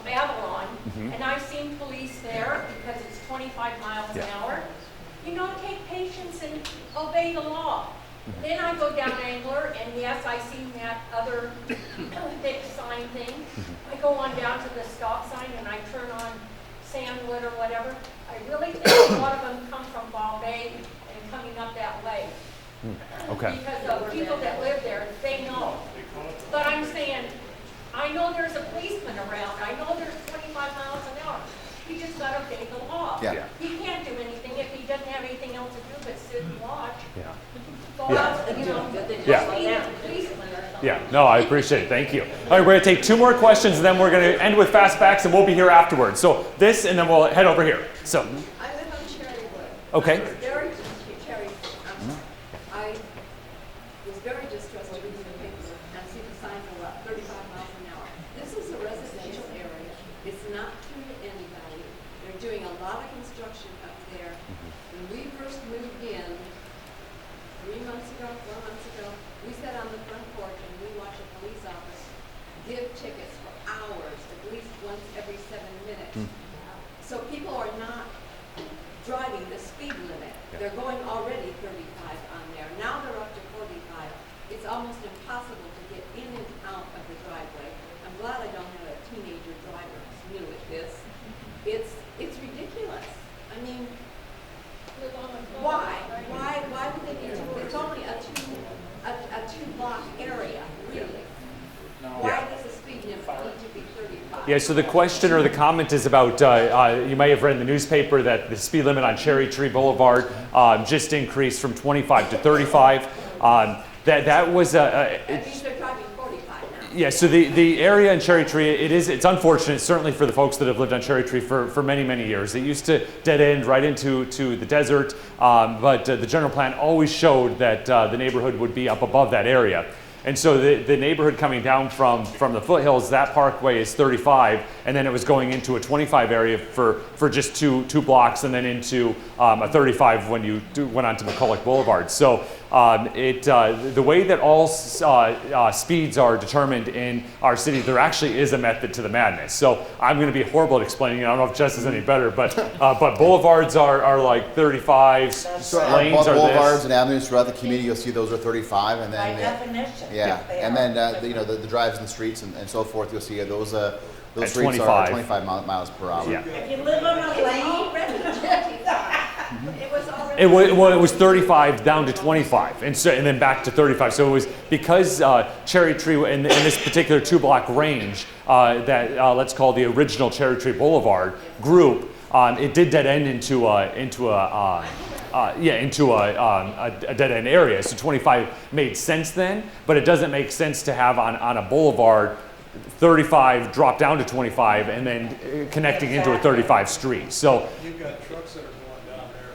Babylon, and I've seen police there because it's 25 miles an hour. You know, take patience and obey the law. Then I go down Angler, and yes, I seen that other big sign thing. I go on down to the stop sign, and I turn on Sandwood or whatever. I really think a lot of them come from Bombay and coming up that way. Okay. Because of people that live there, they know. But I'm saying, I know there's a policeman around. I know there's 25 miles an hour. He just got to obey the law. Yeah. He can't do anything if he doesn't have anything else to do but sit and watch. Yeah. Go out, you know, just be a policeman or something. Yeah, no, I appreciate it. Thank you. All right, we're going to take 2 more questions, and then we're going to end with fastbacks, and we'll be here afterwards. So this, and then we'll head over here. So. I live on Cherrywood. Okay. I was very distressed to read the paper and see the sign go up 35 miles an hour. This is a residential area. It's not to anybody. They're doing a lot of construction up there. When we first moved in 3 months ago, 4 months ago, we sat on the front porch and we watched a police officer give tickets for hours, at least once every 7 minutes. So people are not driving the speed limit. They're going already 35 on there. Now they're up to 45. It's almost impossible to get in and out of the driveway. I'm glad I don't have a teenager driver who's new at this. It's ridiculous. I mean, why? Why would they need to? It's only a two block area, really. Why does the speed limit need to be 35? Yeah, so the question or the comment is about, you may have read in the newspaper that the speed limit on Cherry Tree Boulevard just increased from 25 to 35. That was That means they're driving 45 now. yeah, so the area in Cherry Tree, it's unfortunate, certainly for the folks that have lived on Cherry Tree for many, many years. It used to dead end right into the desert, but the general plan always showed that the neighborhood would be up above that area. And so the neighborhood coming down from the foothills, that parkway is 35, and then it was going into a 25 area for just two blocks, and then into a 35 when you went onto McCulloch Boulevard. So the way that all speeds are determined in our city, there actually is a method to the madness. So I'm going to be horrible at explaining it. I don't know if Jess is any better, but boulevards are like 35, lanes are boulevards this. and avenues throughout the community, you'll see those are 35, and then By definition. yeah, and then the drives in the streets and so forth, you'll see those At streets 25. are 25 miles per hour. Yeah. If you live on a lane, It was already. It was 35 down to 25, and then back to 35. So it was because Cherry Tree in this particular 2-block range that let's call the original Cherry Tree Boulevard group, it did dead end into a dead end area. So 25 made sense then, but it doesn't make sense to have on a boulevard 35 drop down to 25 and then connecting into a 35 street. So You've got trucks that are going down there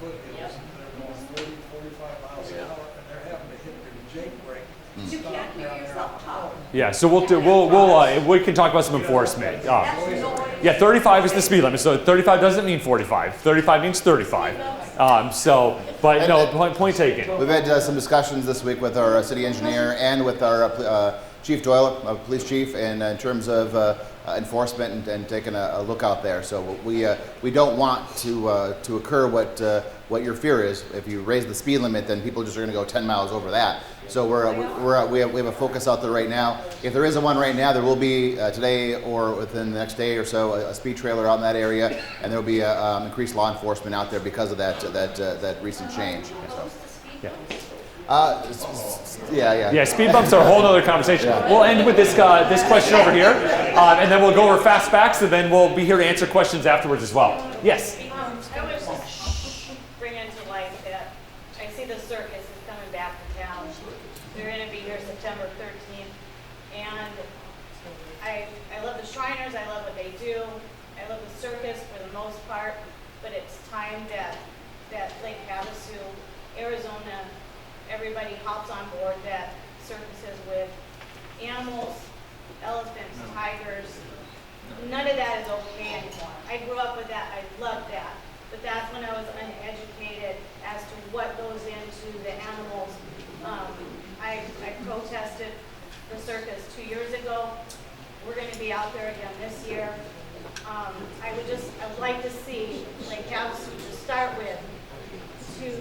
from the foothills, and they're going 30, 45 miles an hour, and they're having to hit their Jake brake. You can't hear yourself talk. yeah, so we can talk about some enforcement. Yeah, 35 is the speed limit, so 35 doesn't mean 45. 35 means 35. Point taken. We've had some discussions this week with our city engineer and with our Chief Doyle, police chief, and in terms of enforcement and taking a look out there. So we don't want to occur what your fear is. If you raise the speed limit, then people just are going to go 10 miles over that. So we have a focus out there right now. If there isn't one right now, there will be today or within the next day or so a speed trailer out in that area, and there will be increased law enforcement out there because of that recent change. So. Yeah. Speed bumps are a whole other conversation. Yeah. We'll end with this question over here, and then we'll go over fast facts, and then we'll be here to answer questions afterwards as well. Yes. I was just bring into light that I see the circus is coming back to town. They're going to be here September 13th, and I love the Shriners. I love what they do. I love the circus for the most part, but it's time that Lake Havasu, Arizona, everybody hops on board that circuses with animals, elephants, tigers. None of that is okay anymore. I grew up with that. I loved that. But that's when I was uneducated as to what goes into the animals. I protested the circus 2 years ago. We're going to be out there again this year. I'd like to see Lake Havasu to start with to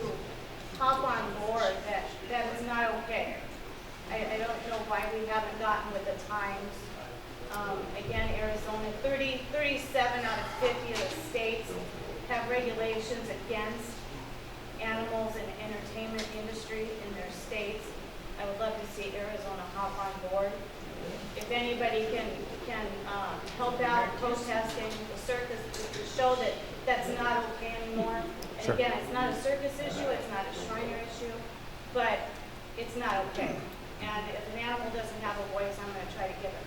hop on board that is not okay. I don't know why we haven't gotten with the times. Again, Arizona, 37 out of 50 of the states have regulations against animals and entertainment industry in their states. I would love to see Arizona hop on board. If anybody can help out protesting the circus to show that that's not okay anymore. And Sure. Again, it's not a circus issue, it's not a Shriner issue, but it's not okay. And if an animal doesn't have a voice, I'm going to try to give it one.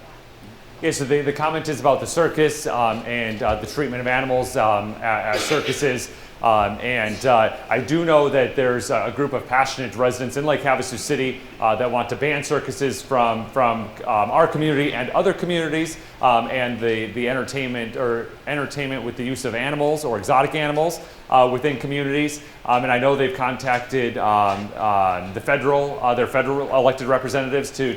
Yeah, so the comment is about the circus and the treatment of animals at circuses. I do know that there's a group of passionate residents in Lake Havasu City that want to ban circuses from our community and other communities, and the entertainment with the use of animals or exotic animals within communities. And I know they've contacted their federal elected representatives to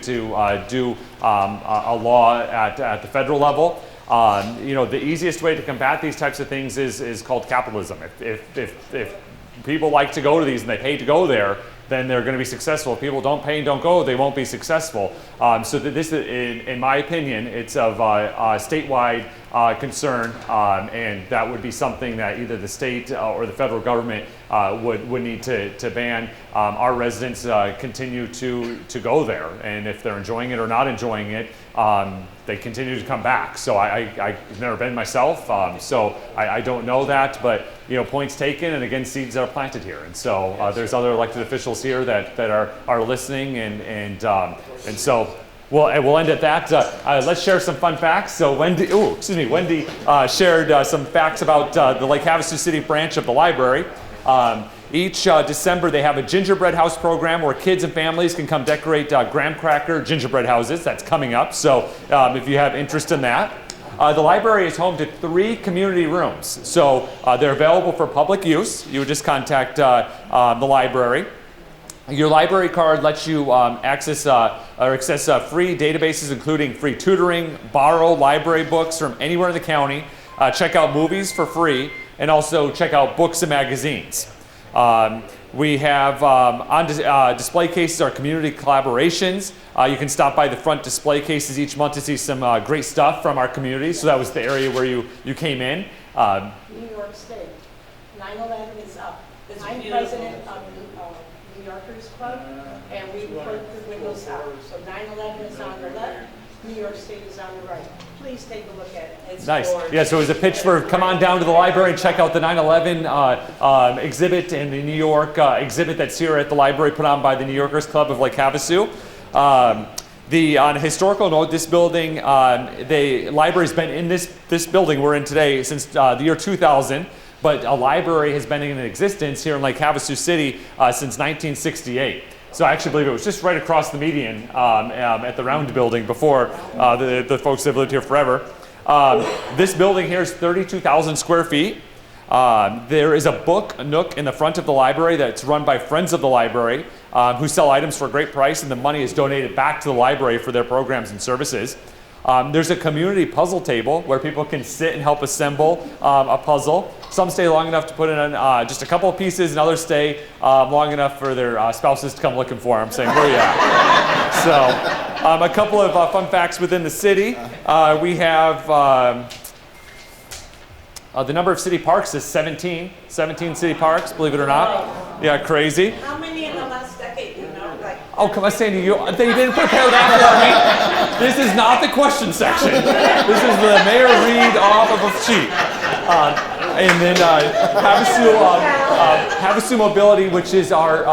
do a law at the federal level. The easiest way to combat these types of things is called capitalism. If people like to go to these and they pay to go there, then they're going to be successful. If people don't pay and don't go, they won't be successful. So this, in my opinion, it's of statewide concern, and that would be something that either the state or the federal government would need to ban. Our residents continue to go there, and if they're enjoying it or not enjoying it, they continue to come back. So I've never been myself, so I don't know that, but points taken, and again, seeds are planted here. And so there's other elected officials here that are listening, and so we'll end at that. Let's share some fun facts. So Wendy shared some facts about the Lake Havasu City branch of the library. Each December, they have a gingerbread house program where kids and families can come decorate graham cracker gingerbread houses. That's coming up, so if you have interest in that. The library is home to 3 community rooms, so they're available for public use. You would just contact the library. Your library card lets you access free databases, including free tutoring, borrow library books from anywhere in the county, check out movies for free, and also check out books and magazines. We have on display cases our community collaborations. You can stop by the front display cases each month to see some great stuff from our community. So that was the area where you came in. New York State, 9/11 is up. I'm president of New Yorkers Club, and we put the windows out. So 9/11 is on the left, New York State is on the right. Please take a look at it. It's nice. gorgeous. Yeah, so it was a pitch for come on down to the library and check out the 9/11 exhibit and the New York exhibit that's here at the library put on by the New Yorkers Club of Lake Havasu. On a historical note, this building, the library's been in this building we're in today since the year 2000, but a library has been in existence here in Lake Havasu City since 1968. So I actually believe it was just right across the median at the Round Building before the folks that have lived here forever. This building here is 32,000 square feet. There is a book nook in the front of the library that's run by Friends of the Library who sell items for a great price, and the money is donated back to the library for their programs and services. There's a community puzzle table where people can sit and help assemble a puzzle. Some stay long enough to put in just a couple of pieces, and others stay long enough for their spouses to come looking for them, saying, where are you at? So, a couple of fun facts within the city. We have the number of city parks is 17. 17 city parks, believe it or not. Yeah, crazy. How many in the last decade, you know? Like, oh, come on, Sandy, they didn't prepare that for me. This is not the question section. This is the mayor read off of a sheet. And then Havasu Mobility, which is our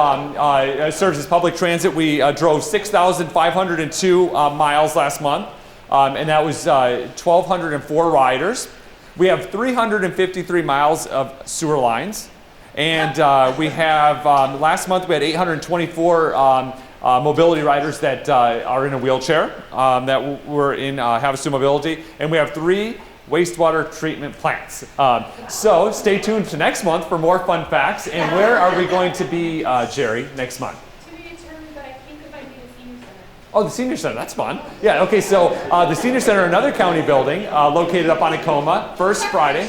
serves as public transit. We drove 6,502 miles last month, and that was 1,204 riders. We have 353 miles of sewer lines, and we have, last month we had 824 mobility riders that are in a wheelchair that were in Havasu Mobility, and we have 3 wastewater treatment plants. So stay tuned to next month for more fun facts. And where are we going to be, Jerry, next month? Oh, the Senior Center, that's fun. Yeah, okay, so the Senior Center, another county building located up on Acoma, first Friday.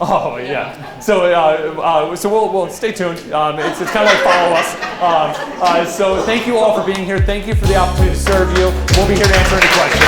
Oh, yeah. So we'll stay tuned. It's kind of like follow us. So thank you all for being here. Thank you for the opportunity to serve you. We'll be here to answer any questions.